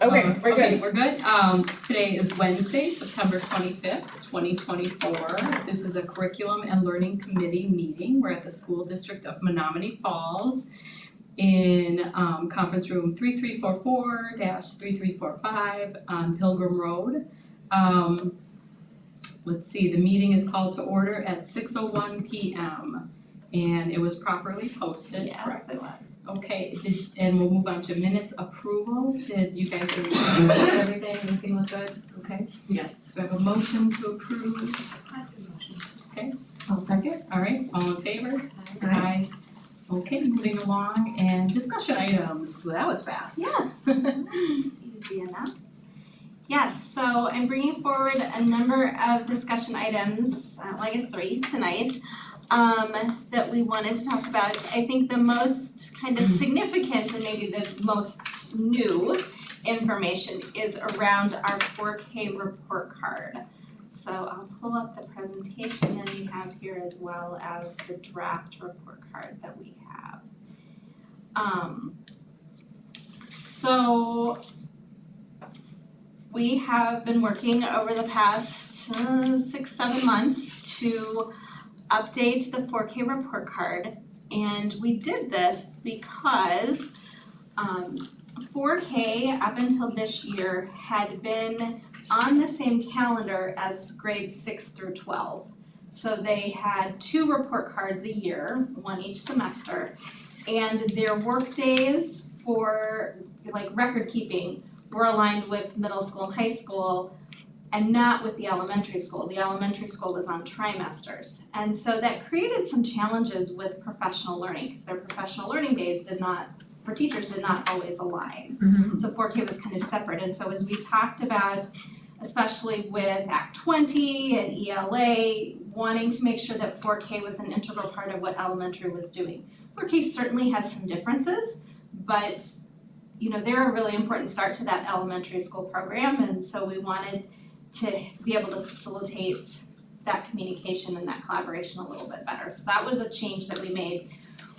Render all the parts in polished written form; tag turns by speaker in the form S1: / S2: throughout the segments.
S1: Okay, we're good.
S2: Okay, we're good. Today is Wednesday, September 25th, 2024. This is a Curriculum and Learning Committee meeting. We're at the School District of Menominee Falls in conference room 3344-3345 on Pilgrim Road. Let's see, the meeting is called to order at 6:01 p.m. and it was properly posted, correct?
S3: Yes, it was.
S2: Okay, and we'll move on to minutes approval. Did you guys review everything? Everything look good? Okay.
S1: Yes.
S2: Do I have a motion to approve? Okay,
S1: I'll second.
S2: all right, all in favor?
S1: Aye.
S2: Okay, moving along and discussion items. Well, that was fast.
S3: Yes. Easy enough. Yes, so I'm bringing forward a number of discussion items, well, I guess 3 tonight, that we wanted to talk about. I think the most kind of significant and maybe the most new information is around our 4K report card. So I'll pull up the presentation that we have here as well as the draft report card that we have. So we have been working over the past 6-7 months to update the 4K report card, and we did this because 4K up until this year had been on the same calendar as grades 6 through 12. So they had 2 report cards a year, one each semester, and their work days for like record keeping were aligned with middle school and high school and not with the elementary school. The elementary school was on trimesters. And so that created some challenges with professional learning because their professional learning days for teachers did not always align.
S1: Mm-hmm.
S3: So 4K was kind of separate. And so as we talked about, especially with Act 20 and ELA, wanting to make sure that 4K was an integral part of what elementary was doing. 4K certainly has some differences, but they're a really important start to that elementary school program, and so we wanted to be able to facilitate that communication and that collaboration a little bit better. So that was a change that we made,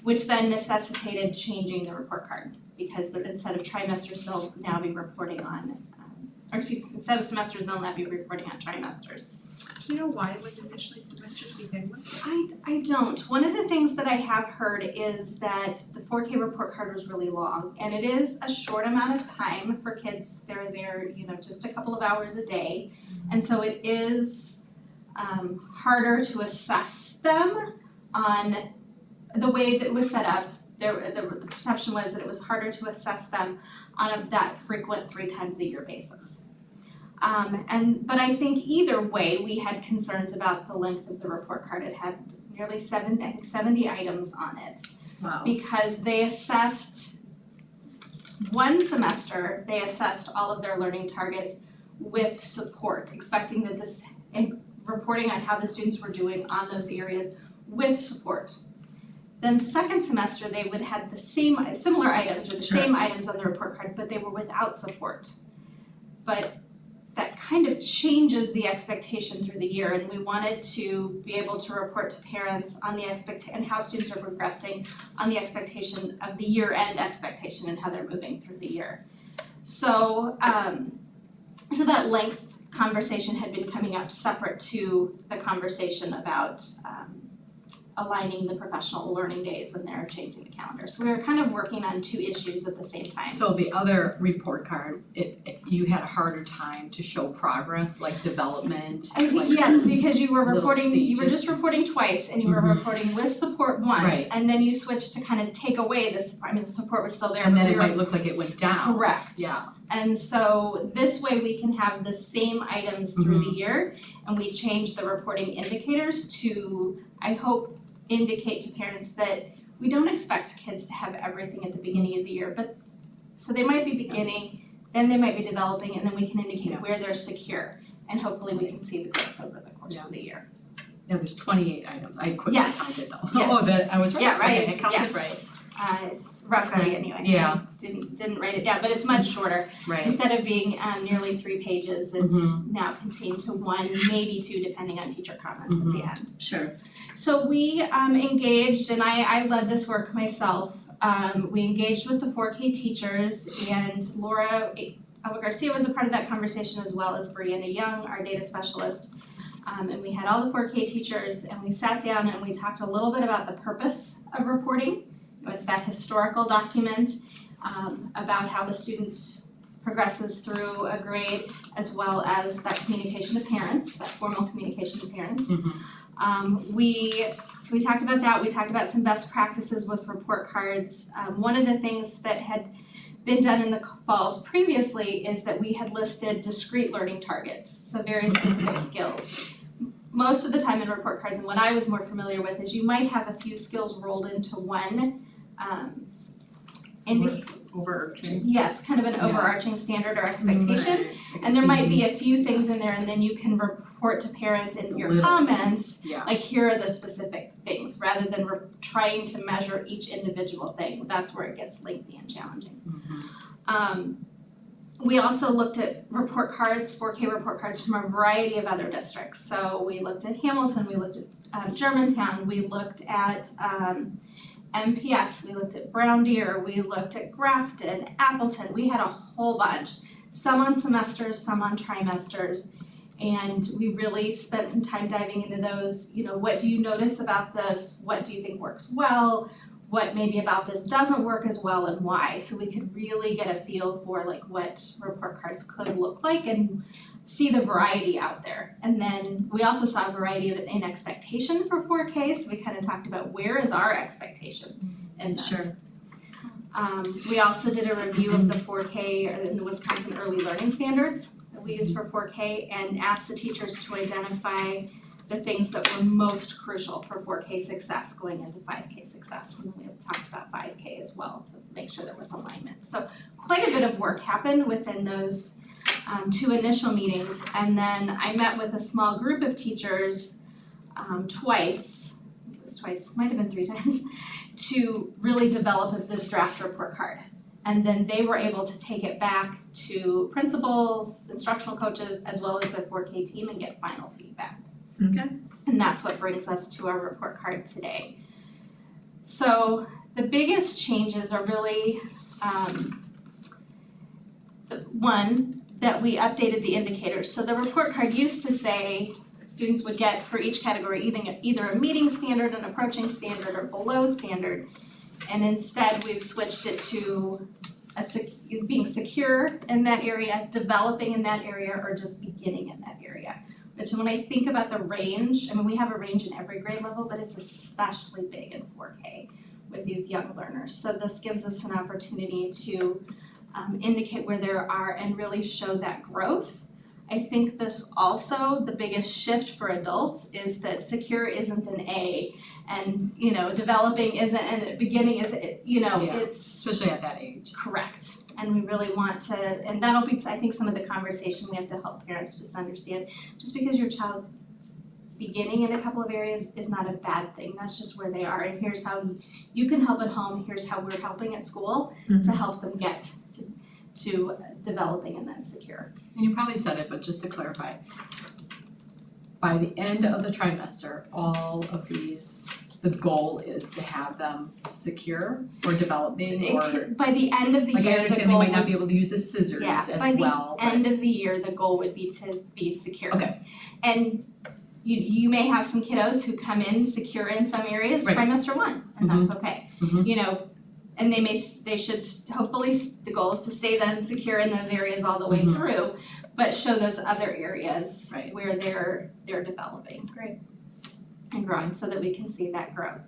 S3: which then necessitated changing the report card because instead of trimesters, they'll now be reporting on, instead of semesters, they'll now be reporting on trimesters.
S1: Do you know why it was initially semesters to begin with?
S3: I don't. One of the things that I have heard is that the 4K report card was really long, and it is a short amount of time for kids. They're there, just a couple of hours a day, and so it is harder to assess them on the way that it was set up. The perception was that it was harder to assess them on that frequent 3 times a year basis. But I think either way, we had concerns about the length of the report card. It had nearly 70 items on it.
S1: Wow.
S3: Because they assessed, one semester, they assessed all of their learning targets with support, expecting that and reporting on how the students were doing on those areas with support. Then second semester, they would have the similar items or the same items on the report card, but they were without support. But that kind of changes the expectation through the year, and we wanted to be able to report to parents on the and how students are progressing on the expectation of the year-end expectation and how they're moving through the year. So, so that length conversation had been coming up separate to the conversation about aligning the professional learning days, and they're changing the calendar. So we were kind of working on 2 issues at the same time.
S2: So the other report card, you had a harder time to show progress, like development?
S3: I think
S2: like
S3: yes, because you were
S2: little
S3: reporting, you were
S2: stages.
S3: just reporting twice, and you were reporting with support once,
S2: Right.
S3: and then you switched to kind of take away the support. I mean, the support was still there,
S2: And
S3: but
S2: then
S3: we
S2: it
S3: were
S2: might look like it went down.
S3: correct.
S2: Yeah.
S3: And so this way we can have the same items through the year, and we change the reporting indicators to, I hope, indicate to parents that we don't expect kids to have everything at the beginning of the year, but so they might be beginning, then they might be developing, and then we can indicate where they're secure, and hopefully we can see the growth over the course of the year.
S2: Yeah, there's 28 items. I quickly
S3: Yes.
S2: counted though.
S3: Yes.
S2: Oh, that I was right.
S3: Yeah, right,
S2: Okay, I counted
S3: yes.
S2: right.
S3: Roughly anyway.
S2: Yeah.
S3: Didn't write it down, but it's much shorter.
S2: Right.
S3: Instead of being nearly 3 pages, it's now contained to 1, maybe 2, depending on teacher comments at the end.
S1: Sure.
S3: So we engaged, and I led this work myself. We engaged with the 4K teachers, and Laura Alba Garcia was a part of that conversation as well as Brianna Young, our data specialist. And we had all the 4K teachers and we sat down and we talked a little bit about the purpose of reporting. It's that historical document about how the student progresses through a grade, as well as that communication to parents, that formal communication to parents. So we talked about that. We talked about some best practices with report cards. One of the things that had been done in the falls previously is that we had listed discrete learning targets, so very specific skills. Most of the time in report cards, and what I was more familiar with, is you might have a few skills rolled into one
S1: Overarching.
S3: yes, kind of an overarching standard or expectation. And there might be a few things in there, and then you can report to parents in your comments,
S2: Yeah.
S3: like here are the specific things, rather than trying to measure each individual thing. That's where it gets lengthy and challenging. We also looked at report cards, 4K report cards from a variety of other districts. So we looked at Hamilton, we looked at Germantown, we looked at MPS, we looked at Brown Deer, we looked at Grafton, Appleton. We had a whole bunch, some on semesters, some on trimesters. And we really spent some time diving into those. You know, what do you notice about this? What do you think works well? What maybe about this doesn't work as well, and why? So we could really get a feel for like what report cards could look like and see the variety out there. And then we also saw a variety of in expectation for 4K, so we kind of talked about where is our expectation in this.
S2: Sure.
S3: We also did a review of the 4K or the Wisconsin Early Learning Standards that we use for 4K and asked the teachers to identify the things that were most crucial for 4K success going into 5K success. And then we talked about 5K as well to make sure there was alignment. So quite a bit of work happened within those 2 initial meetings. And then I met with a small group of teachers twice, I think it was twice, might have been 3 times, to really develop this draft report card. And then they were able to take it back to principals, instructional coaches, as well as their 4K team and get final feedback.
S1: Okay.
S3: And that's what brings us to our report card today. So the biggest changes are really, one, that we updated the indicators. So the report card used to say students would get for each category either a meeting standard, an approaching standard, or below standard. And instead we've switched it to being secure in that area, developing in that area, or just beginning in that area. Which when I think about the range, I mean, we have a range in every grade level, but it's especially big in 4K with these young learners. So this gives us an opportunity to indicate where there are and really show that growth. I think this also, the biggest shift for adults is that secure isn't an A and, you know, developing isn't, and beginning is, you know,
S2: Yeah.
S3: it's
S2: Especially at that age.
S3: correct. And we really want to, and that'll be, I think, some of the conversation we have to help parents just understand. Just because your child beginning in a couple of areas is not a bad thing. That's just where they are. And here's how you can help at home. Here's how we're helping at school to help them get to developing and then secure.
S2: And you probably said it, but just to clarify, by the end of the trimester, all of these, the goal is to have them secure or developing or,
S3: By the end of the
S2: like I
S3: year, the
S2: understand they
S3: goal
S2: might not
S3: would,
S2: be able to use the scissors
S3: yeah,
S2: as
S3: by
S2: well,
S3: the end of the year, the goal would be to be secure.
S2: Okay.
S3: And you may have some kiddos who come in secure in some areas,
S2: Right.
S3: trimester 1, and that's okay.
S2: Mhm.
S3: You know, and they should hopefully, the goal is to stay then secure in those areas all the way
S2: Mhm.
S3: through, but show those other areas
S2: Right.
S3: where they're developing.
S2: Great.
S3: And growing so that we can see that growth.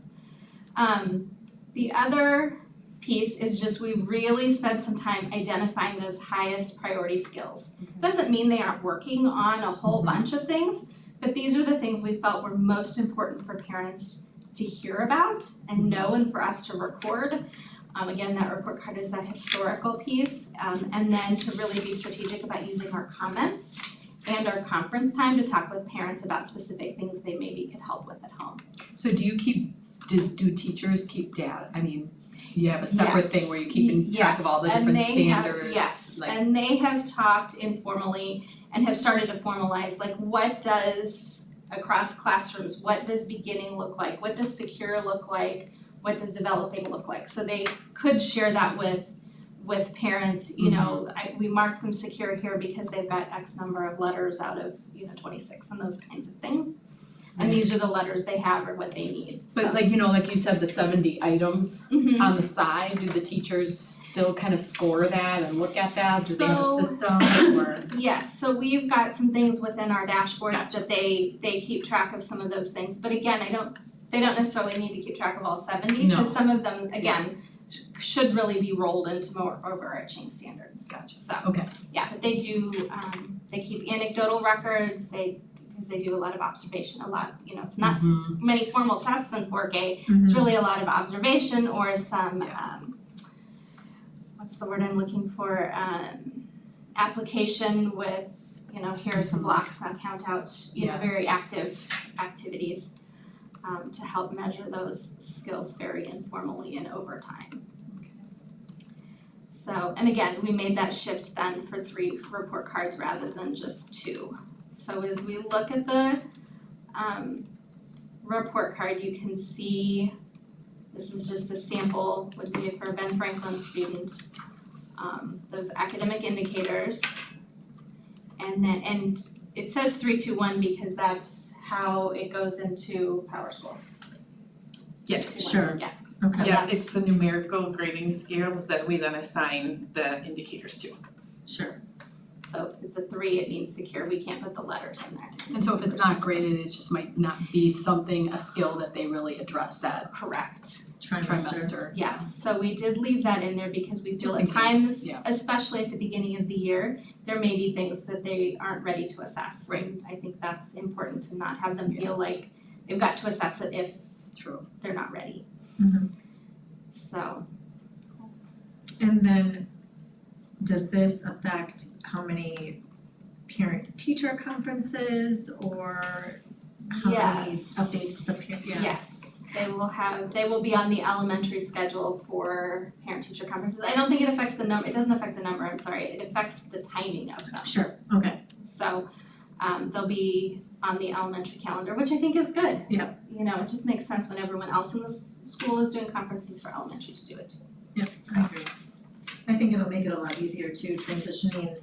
S3: The other piece is just we really spent some time identifying those highest priority skills. Doesn't mean they aren't working on a whole bunch of things, but these are the things we felt were most important for parents to hear about and know and for us to record. Again, that report card is that historical piece, and then to really be strategic about using our comments and our conference time to talk with parents about specific things they maybe could help with at home.
S2: So do you do teachers keep data? I mean, you have a separate thing where you're keeping track of all the different standards,
S3: Yes,
S2: like,
S3: and they have talked informally and have started to formalize, like what does across classrooms, what does beginning look like? What does secure look like? What does developing look like? So they could share that with with parents, you know, we marked them secure here because they've got X number of letters out of, 26 and those kinds of things. And these are the letters they have or what they need, so.
S2: But like you said, the 70 items
S3: Mhm.
S2: on the side, do the teachers still kind of score that and look at that? Do they have a
S3: So-
S2: system or?
S3: Yes, so we've got some things within our dashboards
S2: Gotcha.
S3: that they keep track of some of those things, but again, they don't necessarily need to keep track of all 70,
S2: No.
S3: because some of them, again, should really be rolled into more overarching standards.
S2: Gotcha.
S3: So,
S2: Okay.
S3: yeah, but they do, they keep anecdotal records, because they do a lot of observation, it's not many formal tests in 4K, it's really a lot of observation or some, what's the word I'm looking for, application with, here are some blocks, now count out,
S2: Yeah.
S3: very active activities to help measure those skills very informally and over time. So, and again, we made that shift then for 3 report cards rather than just 2. So as we look at the report card, you can see, this is just a sample, would be for a Ben Franklin student, those academic indicators. And it says 3, 2, 1 because that's how it goes into PowerSchool.
S4: Yes,
S1: Sure.
S3: Yeah.
S1: Okay.
S3: So
S4: yeah,
S3: that's-
S4: it's a numerical grading scale that we then assign the indicators to.
S1: Sure.
S3: So if it's a 3, it means secure, we can't put the letters in there.
S2: And so if it's not graded, it just might not be a skill that they really address that
S3: Correct.
S2: trimester.
S3: Yes, so we did leave that in there because we feel
S2: Just
S3: at
S2: in case,
S3: times,
S2: yeah.
S3: especially at the beginning of the year, there may be things that they aren't ready to assess.
S2: Right.
S3: And I think that's important to not have them feel like they've got to assess it if
S2: True.
S3: they're not ready.
S1: Mhm.
S3: So,
S1: And then, does this affect how many parent-teacher conferences or how many
S3: Yes.
S1: updates the parent,
S3: yes, they will be on the elementary schedule for parent-teacher conferences. I don't think it affects it doesn't affect the number, I'm sorry, it affects the timing of them.
S1: Sure, okay,
S3: So, they'll be on the elementary calendar, which I think is good.
S1: Yeah.
S3: It just makes sense when everyone else in the school is doing conferences for elementary to do it too.
S1: yeah, I agree. I think it'll make it a lot easier too, transitioning,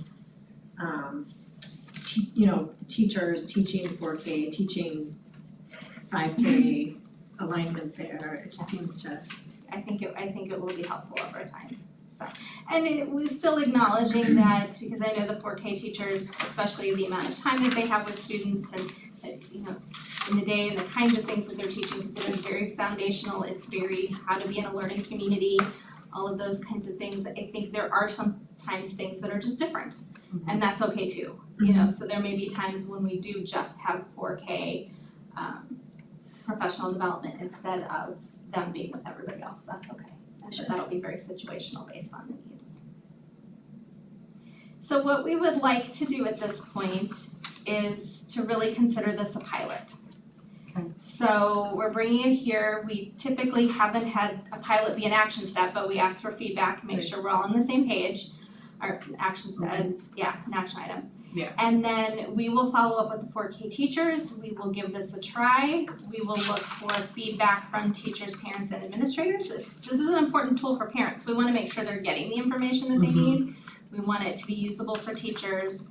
S1: teachers teaching 4K, teaching 5K, alignment there, it just seems to,
S3: I think it will be helpful over time, so. And it was still acknowledging that, because I know the 4K teachers, especially the amount of time that they have with students and, in the day and the kinds of things that they're teaching, because it is very foundational, it's very how to be in a learning community, all of those kinds of things. I think there are sometimes things that are just different, and that's okay too, so there may be times when we do just have 4K professional development instead of them being with everybody else, that's okay. And so that'll be very situational based on the needs. So what we would like to do at this point is to really consider this a pilot.
S2: Okay.
S3: So we're bringing it here, we typically haven't had a pilot be an action step, but we ask for feedback, make sure we're all on the same page. Or an action step, an action item.
S2: Yeah.
S3: And then we will follow up with the 4K teachers, we will give this a try, we will look for feedback from teachers, parents, and administrators. This is an important tool for parents, we wanna make sure they're getting the information that they need. We want it to be usable for teachers,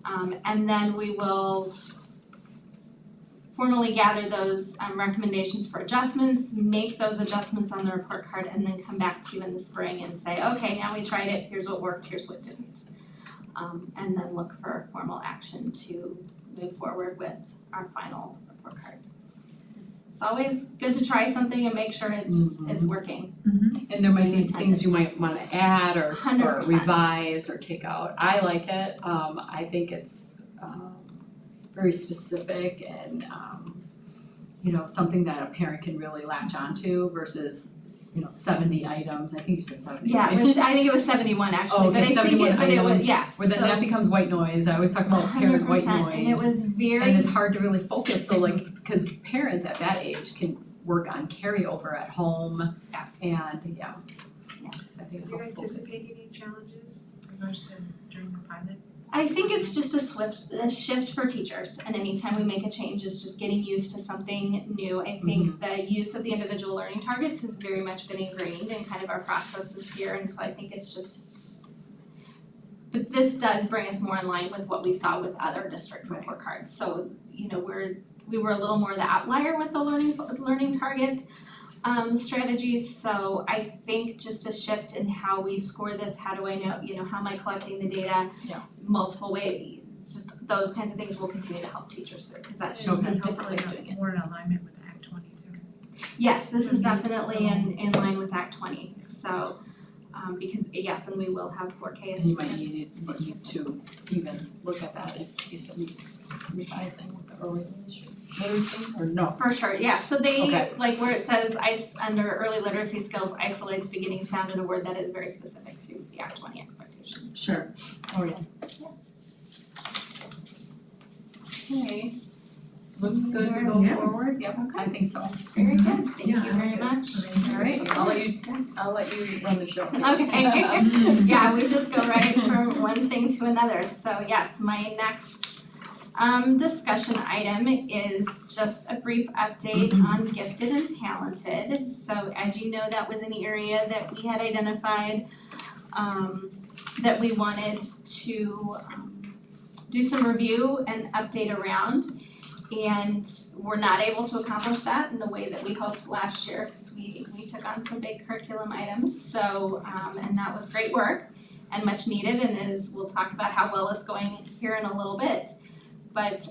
S3: and then we will formally gather those recommendations for adjustments, make those adjustments on the report card, and then come back to you in the spring and say, okay, now we tried it, here's what worked, here's what didn't. And then look for formal action to move forward with our final report card. It's always good to try something and make sure it's working.
S2: And there might be things you might wanna add or
S3: 100%.
S2: revise or take out. I like it, I think it's very specific and something that a parent can really latch onto versus 70 items, I think you said 70.
S3: Yeah, I think it was 71 actually,
S2: Oh,
S3: but
S2: okay,
S3: I think
S2: 71
S3: it was,
S2: items,
S3: yeah,
S2: Where then that becomes white noise, I always talk about parent white noise.
S3: 100%, and it was very.
S2: And it's hard to really focus, so cause parents at that age can work on carryover at home
S3: Yes.
S2: and
S3: Yes.
S2: I think
S1: Do
S2: it'll
S1: you
S2: focus.
S1: anticipate any challenges, as I said during the pilot?
S3: I think it's just a shift for teachers, and anytime we make a change is just getting used to something new. I think the use of the individual learning targets has very much been ingrained in kind of our processes here, and so I think it's just, but this does bring us more in line with what we saw with other district report cards. So, you know, we were a little more the outlier with the learning target strategies, so I think just a shift in how we score this, how do I know, you know, how am I collecting the data?
S2: Yeah.
S3: Multiple ways, just those kinds of things will continue to help teachers through, because that's just a different way of doing it.
S5: More in alignment with Act 22.
S3: Yes, this is definitely in line with Act 20, so, because, yes, and we will have 4K.
S2: And you might need to even look at that if you needs revising with the early literacy or no?
S3: For sure, yeah, so they,
S2: Okay.
S3: like where it says under early literacy skills isolates beginning sound in a word, that is very specific to the Act 20 expectation.
S1: Sure.
S2: Oh, yeah.
S3: Okay,
S2: Looks good to go
S1: Yeah.
S2: forward, yep, I think so.
S3: very good, thank you
S1: Yeah.
S3: very much.
S2: All right, I'll let you run the show.
S3: Okay. Yeah, we just go right from one thing to another, so yes, my next discussion item is just a brief update on gifted and talented. So as you know, that was an area that we had identified that we wanted to do some review and update around. And we're not able to accomplish that in the way that we hoped last year, because we took on some big curriculum items, so and that was great work and much needed, and we'll talk about how well it's going here in a little bit. But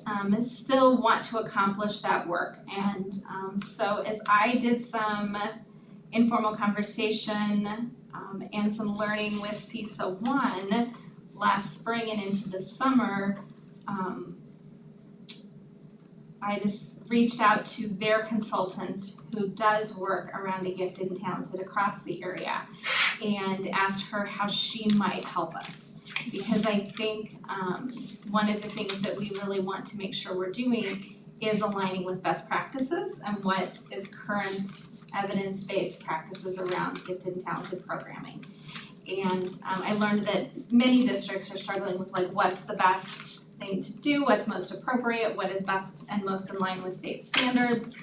S3: still want to accomplish that work, and so as I did some informal conversation and some learning with CISA 1 last spring and into the summer, I just reached out to their consultant who does work around the gifted and talented across the area and asked her how she might help us. Because I think one of the things that we really want to make sure we're doing is aligning with best practices and what is current evidence-based practices around gifted and talented programming. And I learned that many districts are struggling with like what's the best thing to do, what's most appropriate, what is best and most in line with state standards.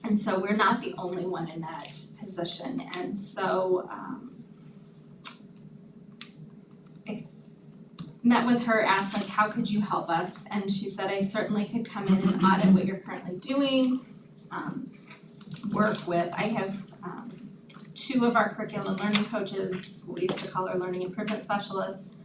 S3: And so we're not the only one in that position, and so I met with her, asked like, how could you help us? And she said, I certainly could come in and audit what you're currently doing, work with, I have 2 of our curriculum and learning coaches, we used to call our learning improvement specialists,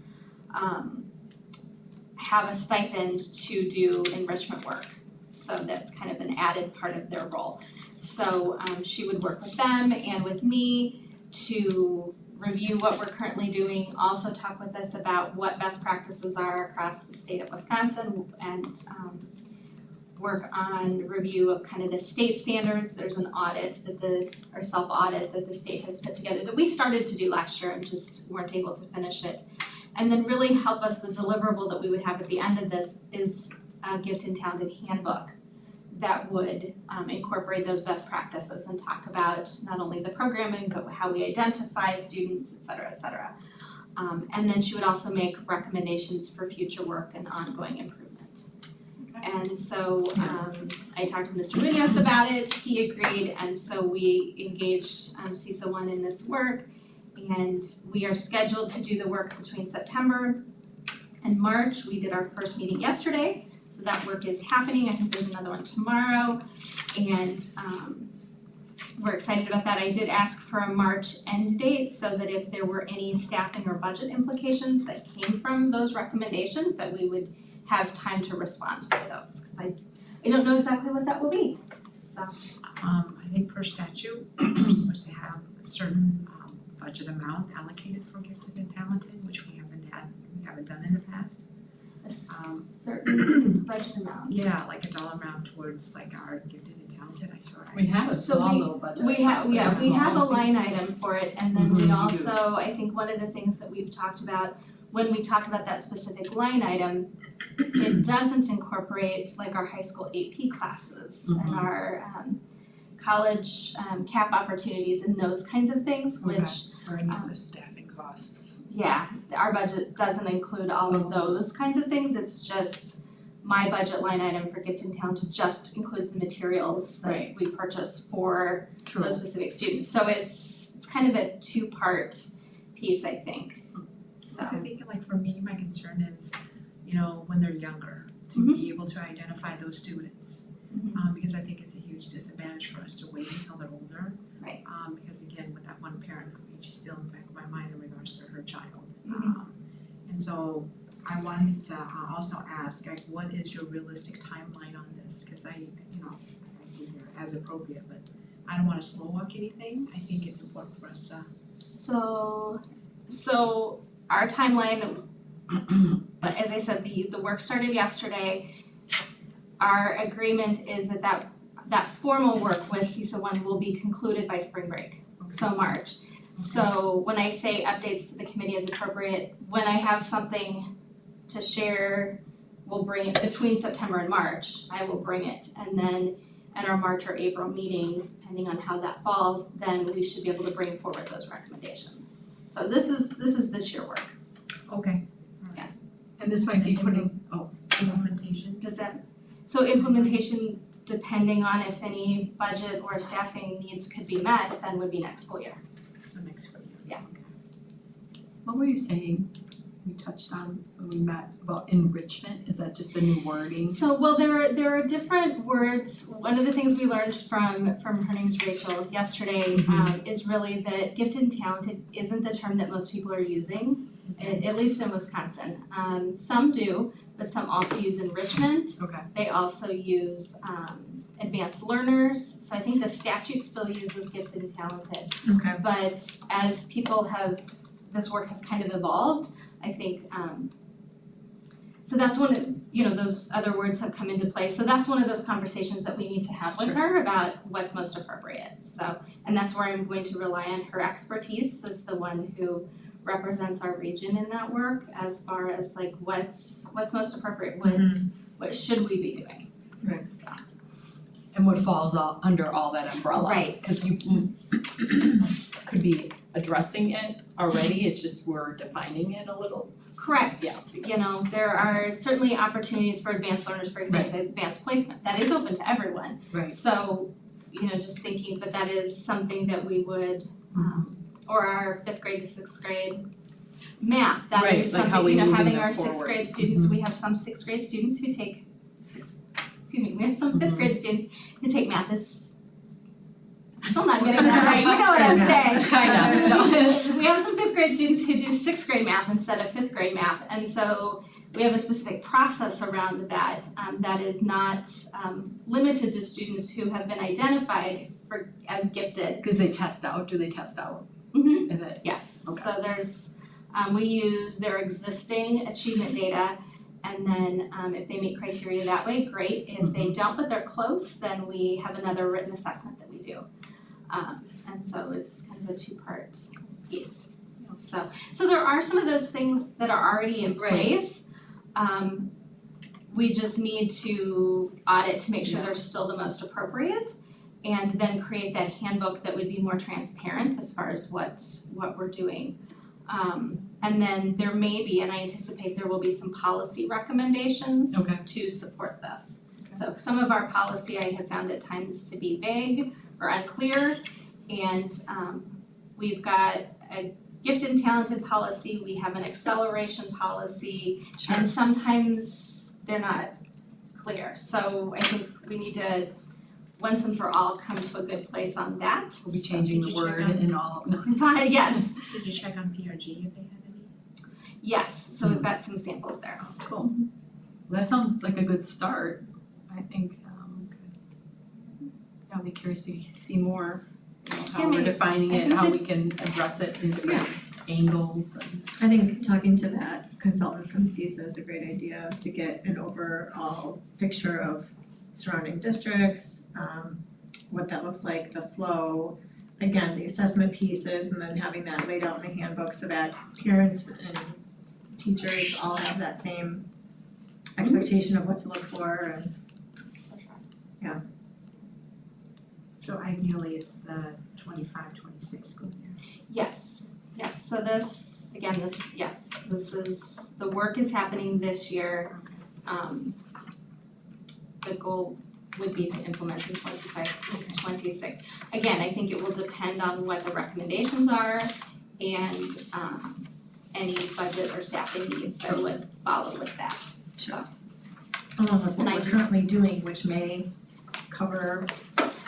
S3: have a stipend to do enrichment work. So that's kind of an added part of their role. So she would work with them and with me to review what we're currently doing, also talk with us about what best practices are across the state of Wisconsin, and work on review of kind of the state standards. There's an audit or self-audit that the state has put together that we started to do last year and just weren't able to finish it. And then really help us, the deliverable that we would have at the end of this is a gifted and talented handbook that would incorporate those best practices and talk about not only the programming, but how we identify students, et cetera, and then she would also make recommendations for future work and ongoing improvement. And so I talked to Mr. Munoz about it, he agreed, and so we engaged CISA 1 in this work. And we are scheduled to do the work between September and March. We did our first meeting yesterday, so that work is happening. I think there's another one tomorrow, and we're excited about that. I did ask for a March end date so that if there were any staffing or budget implications that came from those recommendations, that we would have time to respond to those. Because I don't know exactly what that will be. So
S5: I think per statute, we're supposed to have a certain budget amount allocated for gifted and talented, which we haven't done in the past.
S3: a certain budget amount.
S5: Yeah, like a dollar amount towards like our gifted and talented, I thought.
S2: We have a
S3: So
S2: small
S3: we-
S2: little budget.
S3: We have a
S2: Small.
S3: line item for it, and then we
S2: Mhm, you
S3: also, I think one of the things that we've talked about, when we talk about that specific line item, it doesn't incorporate like our high school AP classes and our college cap opportunities and those kinds of things, which
S4: Or any of the staffing costs.
S3: yeah, our budget doesn't include all of those kinds of things, it's just my budget line item for Gifted and Talented just includes the materials that
S2: Right.
S3: we purchase for
S2: True.
S3: those specific students, so it's kind of a two-part piece, I think. So,
S5: So I think like for me, my concern is, you know, when they're younger, to be able to identify those students.
S3: Mhm.
S5: Because I think it's a huge disadvantage for us to wait until they're older.
S3: Right.
S5: Because again, with that one parent, she's still in the back of my mind in regards to her child.
S3: Mhm.
S5: And so I wanted to also ask, like, what is your realistic timeline on this? Cause I see here as appropriate, but I don't wanna slow walk anything. I think it's important for us to.
S3: So our timeline, but as I said, the work started yesterday. Our agreement is that formal work with CISA one will be concluded by spring break, so March. So when I say updates to the committee as appropriate, when I have something to share, we'll bring it between September and March, I will bring it. And then at our March or April meeting, depending on how that falls, then we should be able to bring forward those recommendations. So this is this year work.
S5: Okay.
S2: And this might be putting,
S5: Implementation.
S3: Does that, so implementation, depending on if any budget or staffing needs could be met, then would be next school year.
S5: So next school year.
S3: Yeah.
S2: what were you saying? We touched on when we met about enrichment, is that just the new wording?
S3: So, well, there are different words. One of the things we learned from her name's Rachel yesterday, is really that gifted and talented isn't the term that most people are using, at least in Wisconsin. Some do, but some also use enrichment.
S2: Okay.
S3: They also use advanced learners. So I think the statute still uses gifted and talented.
S1: Okay.
S3: But as people have, this work has kind of evolved, I think, so that's one of, those other words have come into play. So that's one of those conversations that we need to have with her about what's most appropriate. So, and that's where I'm going to rely on her expertise as the one who represents our region in that work as far as like what's most appropriate, what should we be doing?
S1: Right.
S3: So.
S2: And what falls under all that umbrella?
S3: Right.
S2: Cause you could be addressing it already, it's just we're defining it a little.
S3: Correct.
S2: Yeah.
S3: There are certainly opportunities for advanced learners, for example, advanced placement, that is open to everyone.
S2: Right.
S3: So, just thinking, but that is something that we would, or our 5th grade to 6th grade math, that
S2: Right,
S3: is
S2: like how
S3: something,
S2: we moving
S3: having
S2: them
S3: our
S2: forward.
S3: 6th grade students, we have some 6th grade students who take, we have some 5th grade students who take math as, still not getting that right, you know what I'm saying.
S2: Kind of.
S3: We have some 5th grade students who do 6th grade math instead of 5th grade math, and so we have a specific process around that that is not limited to students who have been identified as gifted.
S2: Cause they test out, do they test out?
S3: Mhm.
S2: And then,
S3: Yes,
S2: Okay.
S3: so there's, we use their existing achievement data, and then if they meet criteria that way, great. If they don't, but they're close, then we have another written assessment that we do. And so it's kind of a 2-part piece. So there are some of those things that are already in
S2: Right.
S3: place. We just need to audit to make sure
S2: Yeah.
S3: they're still the most appropriate, and then create that handbook that would be more transparent as far as what we're doing. And then there may be, and I anticipate there will be some policy recommendations
S2: Okay.
S3: to support this. So some of our policy I have found at times to be vague or unclear, and we've got a gifted and talented policy, we have an acceleration policy, and sometimes they're not clear. So I think we need to once and for all come to a good place on that.
S2: we'll be changing the
S5: Did you check
S2: word
S5: on-
S2: and all, no.
S3: But yes,
S5: Did you check on PRG if they had any?
S3: yes, so we've got some samples there.
S2: Cool. That sounds like a good start, I think, yeah, I'll be curious to see more, how we're
S3: maybe.
S2: defining
S3: I
S2: it,
S3: think
S2: how
S3: that-
S2: we can address it in different angles and.
S1: I think talking to that consultant from CISA is a great idea to get an overall picture of surrounding districts, what that looks like, the flow, again, the assessment pieces, and then having that laid out in the handbook so that parents and teachers all have that same expectation of what to look for and
S5: So ideally, it's the 25-26 school year.
S3: Yes, so this, again, the work is happening this year. The goal would be to implement in 25-26. Again, I think it will depend on what the recommendations are and any budget or staffing needs that would follow with that.
S1: Sure. Along with
S3: And
S1: what
S3: I
S1: we're
S3: just-
S1: currently doing, which may cover,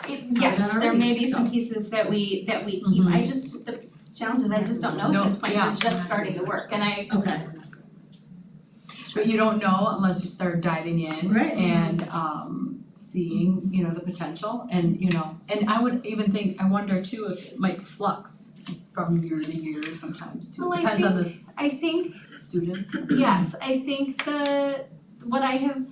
S3: Yes, there may be some
S1: so.
S3: pieces that we keep, I just, the challenge is I just don't know
S2: No,
S3: at this point,
S2: yeah.
S3: we're just starting to work, and I,
S1: okay,
S2: But you don't know unless you start diving in
S1: Right.
S2: and seeing, you know, the potential and, you know, and I would even think, I wonder too if it might flux from year to year sometimes too,
S3: Well, I
S2: depends on the
S3: I think,
S2: students.
S3: yes, I think what I have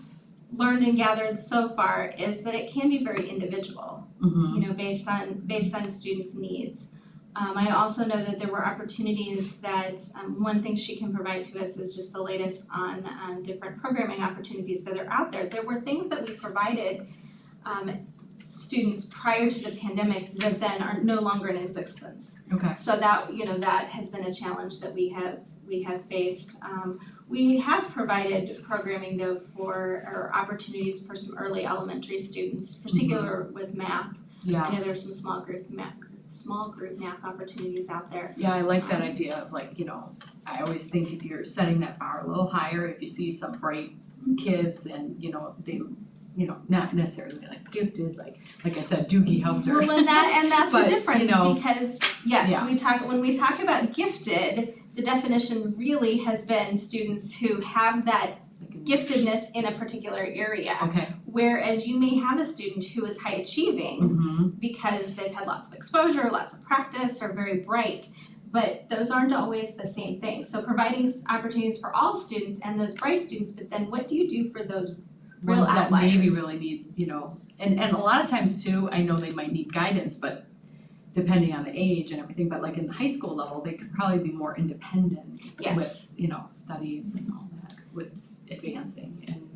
S3: learned and gathered so far is that it can be very individual,
S2: Mhm.
S3: you know, based on students' needs. I also know that there were opportunities that, one thing she can provide to us is just the latest on different programming opportunities that are out there. There were things that we provided students prior to the pandemic that then are no longer in existence.
S2: Okay.
S3: So that, you know, that has been a challenge that we have faced. We have provided programming though or opportunities for some early elementary students, particular with math.
S2: Yeah.
S3: I know there's some small group math opportunities out there.
S2: Yeah, I like that idea of like, you know, I always think if you're setting that bar a little higher, if you see some bright kids and, you know, they, you know, not necessarily like gifted, like I said, Doogie helps her.
S3: Well, and that's
S2: But,
S3: the
S2: you
S3: difference
S2: know,
S3: because, yes,
S2: yeah.
S3: when we talk about gifted, the definition really has been students who have that giftedness in a particular area.
S2: Okay.
S3: Whereas you may have a student who is high achieving
S2: Mm-hmm.
S3: because they've had lots of exposure, lots of practice, are very bright, but those aren't always the same thing. So providing opportunities for all students and those bright students, but then what do you do for those real
S2: Ones that maybe
S3: outliers?
S2: really need, you know, and a lot of times too, I know they might need guidance, but depending on the age and everything, but like in the high school level, they could probably be more independent
S3: Yes.
S2: with, you know, studies and all that, with advancing and,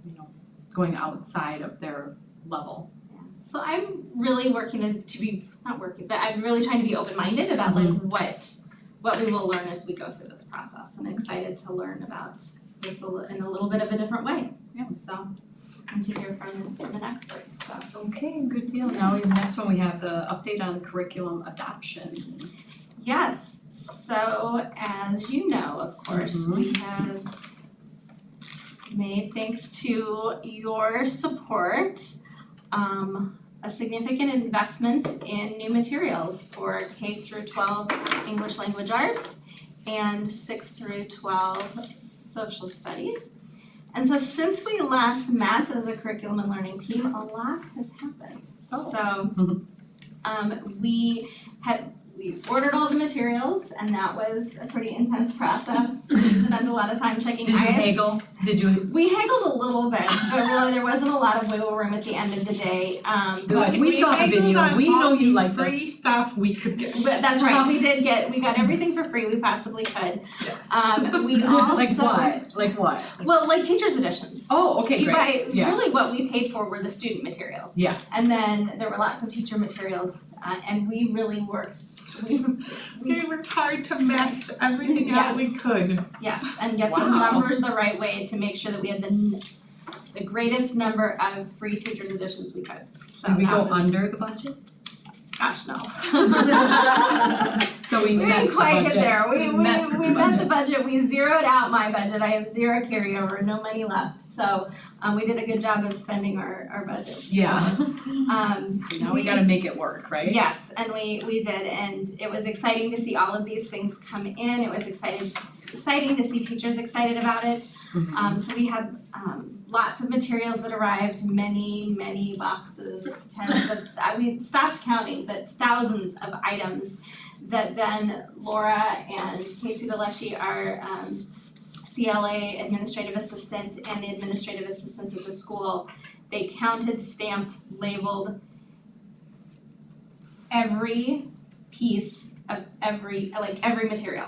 S2: you know, going outside of their level.
S3: So I'm really I'm really trying to be open-minded about like what we will learn as we go through this process and excited to learn about this in a little bit of a different way.
S2: Yeah.
S3: So, and to hear from an expert, so.
S2: Okay, good deal. Now, the next one, we have the update on curriculum adoption.
S3: Yes, so as you know, of course, we have made, thanks to your support, a significant investment in new materials for K through 12 English Language Arts and 6 through 12 Social Studies. And so since we last met as a curriculum and learning team, a lot has happened.
S2: Oh.
S3: So we ordered all the materials and that was a pretty intense process. We spent a lot of time checking
S2: Did you
S3: IS.
S2: haggle? Did you?
S3: We haggled a little bit, but really there wasn't a lot of wiggle room at the end of the day.
S2: Good. We saw the video. We know you like
S4: Free
S2: this.
S4: stuff we could get.
S3: But that's right, we got everything for free we possibly could.
S4: Yes.
S3: We also.
S2: Like what? Like what?
S3: Well, like teachers' editions.
S2: Oh, okay, great. Yeah.
S3: Really what we paid for were the student materials.
S2: Yeah.
S3: And then there were lots of teacher materials, and we really worked, we
S4: We worked hard to max everything out we
S3: Yes.
S4: could.
S3: yes, and get the
S2: Wow.
S3: numbers the right way to make sure that we had the greatest number of free teachers' editions we could. So
S2: Did we
S3: that
S2: go
S3: was-
S2: under the budget?
S3: Gosh, no.
S2: So we
S3: We
S2: met
S3: didn't
S2: the
S3: quite
S2: budget.
S3: get there. We
S2: met the
S3: met the
S2: budget.
S3: budget. We zeroed out my budget. I have zero carryover, no money left. So we did a good job of spending our budget. So,
S2: Yeah. Now we gotta make it work, right?
S3: Yes, and we did, and it was exciting to see all of these things come in. It was exciting to see teachers excited about it.
S2: Mhm.
S3: So we had lots of materials that arrived, many boxes, tens of, we stopped counting, but thousands of items that then Laura and Casey DeLeshy, our CLA administrative assistant and the administrative assistants at the school, they counted, stamped, labeled every piece of every material.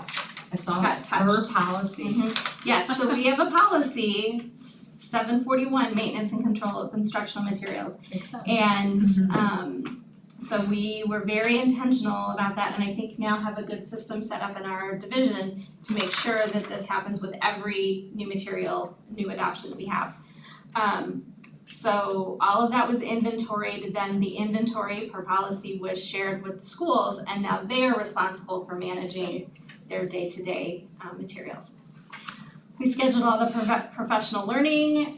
S2: I saw
S3: Got
S2: her
S3: touched.
S2: policy.
S3: Yes, so we have a policy, 741, maintenance and control of instructional materials.
S2: Makes sense.
S3: And So we were very intentional about that, and I think now have a good system set up in our division to make sure that this happens with every new material, new adoption that we have. So all of that was inventoried, then the inventory per policy was shared with the schools, and now they're responsible for managing their day-to-day materials. We scheduled all the professional learning,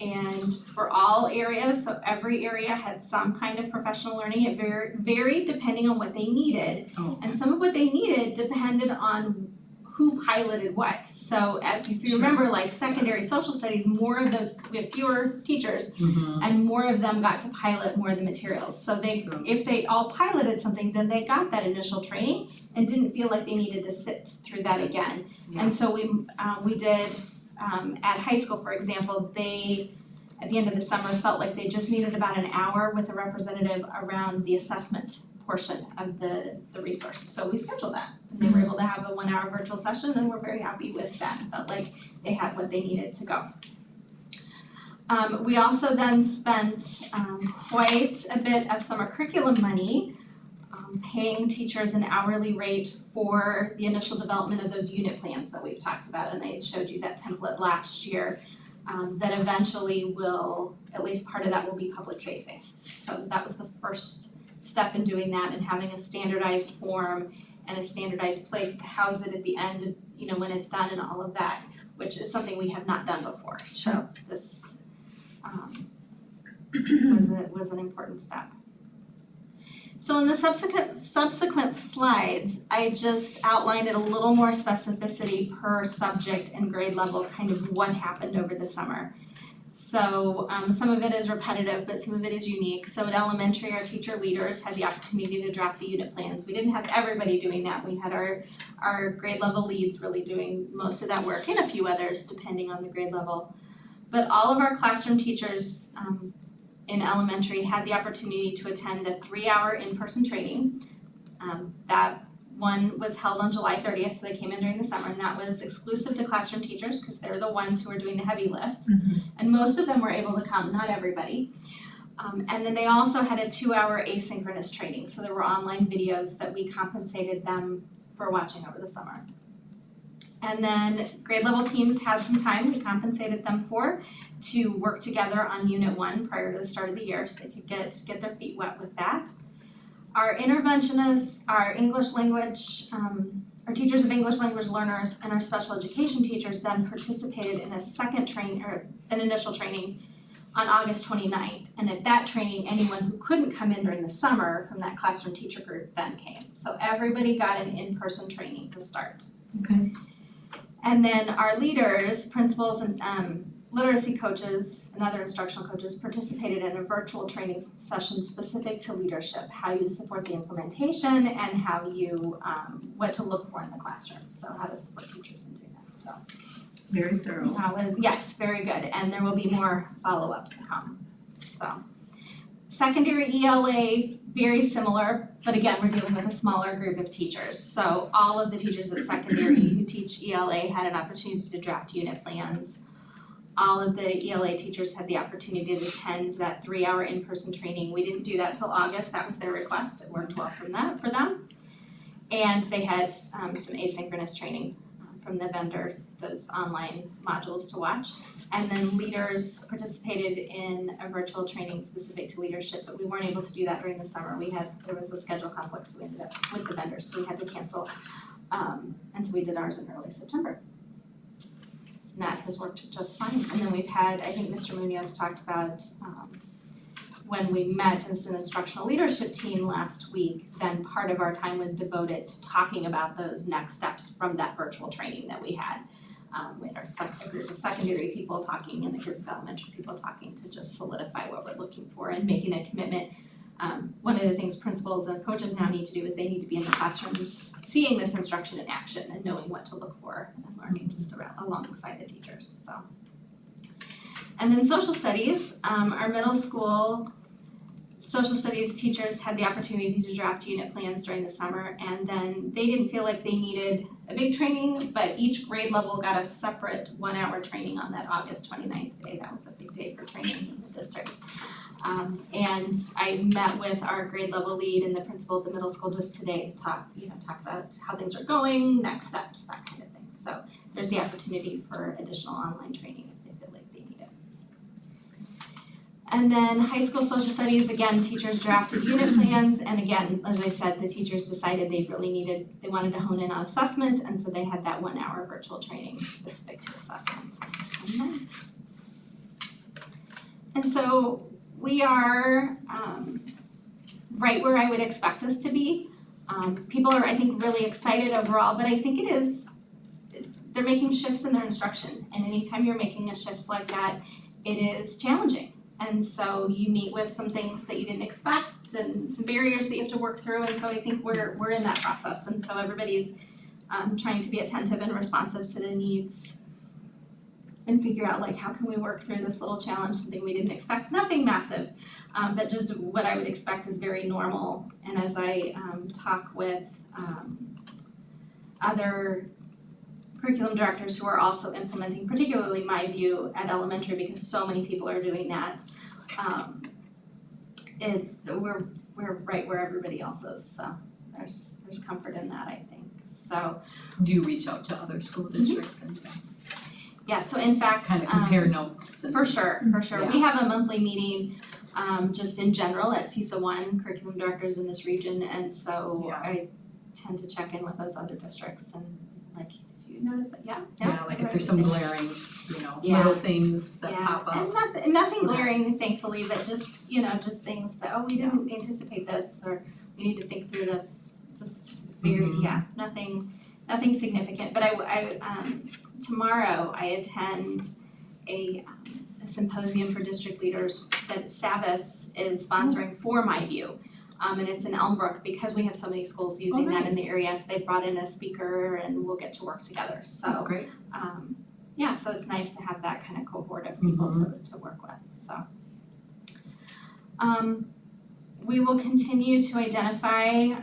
S3: and for all areas, so every area had some kind of professional learning. It varied depending on what they needed.
S2: Oh,
S3: And some of what they needed depended on who piloted what. So if you remember, like secondary social studies, more of those, we have fewer teachers and more of them got to pilot more of the materials. So if they all piloted something, then they got that initial training and didn't feel like they needed to sit through that again.
S2: Yeah.
S3: And so we did, at high school, for example, they, at the end of the summer, felt like they just needed about an hour with a representative around the assessment portion of the resource. So we scheduled that. And they were able to have a 1 hour virtual session and we're very happy with that. Felt like they had what they needed to go. We also then spent quite a bit of summer curriculum money paying teachers an hourly rate for the initial development of those unit plans that we've talked about. And I showed you that template last year. That eventually will, at least part of that will be public facing. So that was the first step in doing that and having a standardized form and a standardized place to house it at the end, you know, when it's done and all of that, which is something we have not done before. So this was an important step. So in the subsequent slides, I just outlined it a little more specificity per subject and grade level, kind of what happened over the summer. So some of it is repetitive, but some of it is unique. So at elementary, our teacher leaders had the opportunity to draft the unit plans. We didn't have everybody doing that. We had our grade level leads really doing most of that work and a few others depending on the grade level. But all of our classroom teachers in elementary had the opportunity to attend a 3-hour in-person training. That one was held on July 30th, so they came in during the summer, and that was exclusive to classroom teachers because they're the ones who are doing the heavy lift. And most of them were able to come, not everybody. And then they also had a 2-hour asynchronous training, so there were online videos that we compensated them for watching over the summer. And then grade level teams had some time we compensated them for to work together on Unit 1 prior to the start of the year so they could get their feet wet with that. Our interventionists, our English language, our teachers of English language learners and our special education teachers then participated in a second training or an initial training on August 29th. And at that training, anyone who couldn't come in during the summer from that classroom teacher group then came. So everybody got an in-person training to start.
S1: Okay.
S3: And then our leaders, principals and literacy coaches and other instructional coaches participated in a virtual training session specific to leadership, how you support the implementation and how you, what to look for in the classroom. So how to support teachers in doing that, so.
S1: Very thorough.
S3: That was, yes, very good, and there will be more follow-up to come, so. Secondary ELA, very similar, but again, we're dealing with a smaller group of teachers. So all of the teachers at secondary who teach ELA had an opportunity to draft unit plans. All of the ELA teachers had the opportunity to attend that 3-hour in-person training. We didn't do that till August, that was their request, it worked well from that for them. And they had some asynchronous training from the vendor, those online modules to watch. And then leaders participated in a virtual training specific to leadership, but we weren't able to do that during the summer. There was a schedule conflict, so we ended up with the vendors, so we had to cancel. And so we did ours in early September. And that has worked just fine. And then we've had, I think Mr. Munoz talked about when we met as an instructional leadership team last week, then part of our time was devoted to talking about those next steps from that virtual training that we had. We had a group of secondary people talking and a group of elementary people talking to just solidify what we're looking for and making a commitment. One of the things principals and coaches now need to do is they need to be in the classrooms seeing this instruction in action and knowing what to look for and learning just alongside the teachers, so. And then social studies, our middle school social studies teachers had the opportunity to draft unit plans during the summer, and then they didn't feel like they needed a big training, but each grade level got a separate 1-hour training on that August 29th day. That was a big day for training in the district. And I met with our grade level lead and the principal at the middle school just today to talk about how things are going, next steps, that kind of thing. So there's the opportunity for additional online training if they feel like they need it. And then high school social studies, again, teachers drafted unit plans, and again, as I said, the teachers decided they wanted to hone in on assessment, and so they had that 1-hour virtual training specific to assessment. And so we are right where I would expect us to be. People are, I think, really excited overall, but I think they're making shifts in their instruction, and anytime you're making a shift like that, it is challenging. And so you meet with some things that you didn't expect and some barriers that you have to work through, and so I think we're in that process, and so everybody's trying to be attentive and responsive to the needs and figure out like how can we work through this little challenge, something we didn't expect, nothing massive, but just what I would expect is very normal. And as I talk with other curriculum directors who are also implementing, particularly my view at elementary, because so many people are doing that, we're right where everybody else is, so there's comfort in that, I think. So
S2: Do you reach out to other school districts and
S3: yeah, so in fact,
S2: kind of compare notes? And-
S3: for sure.
S2: Yeah.
S3: We have a monthly meeting, just in general at CISA 1, curriculum directors in this region, and so
S2: Yeah.
S3: I tend to check in with those other districts and like, did you notice that? Yeah.
S2: Yeah, like if there's some glaring,
S3: Yeah.
S2: little things that pop up.
S3: And nothing
S2: Okay.
S3: glaring, thankfully, but just, just things that, oh, we didn't anticipate this, or we need to think through this, just very,
S2: Mhm.
S3: nothing significant. But I tomorrow I attend a symposium for district leaders that SAVIS is sponsoring for My View. And it's in Elmbrook because we have so many schools using that in the
S2: nice.
S3: area, so they brought in a speaker and we'll get to work together, so.
S2: That's great.
S3: So it's nice to have that kind of cohort of people to work with, so. We will continue to identify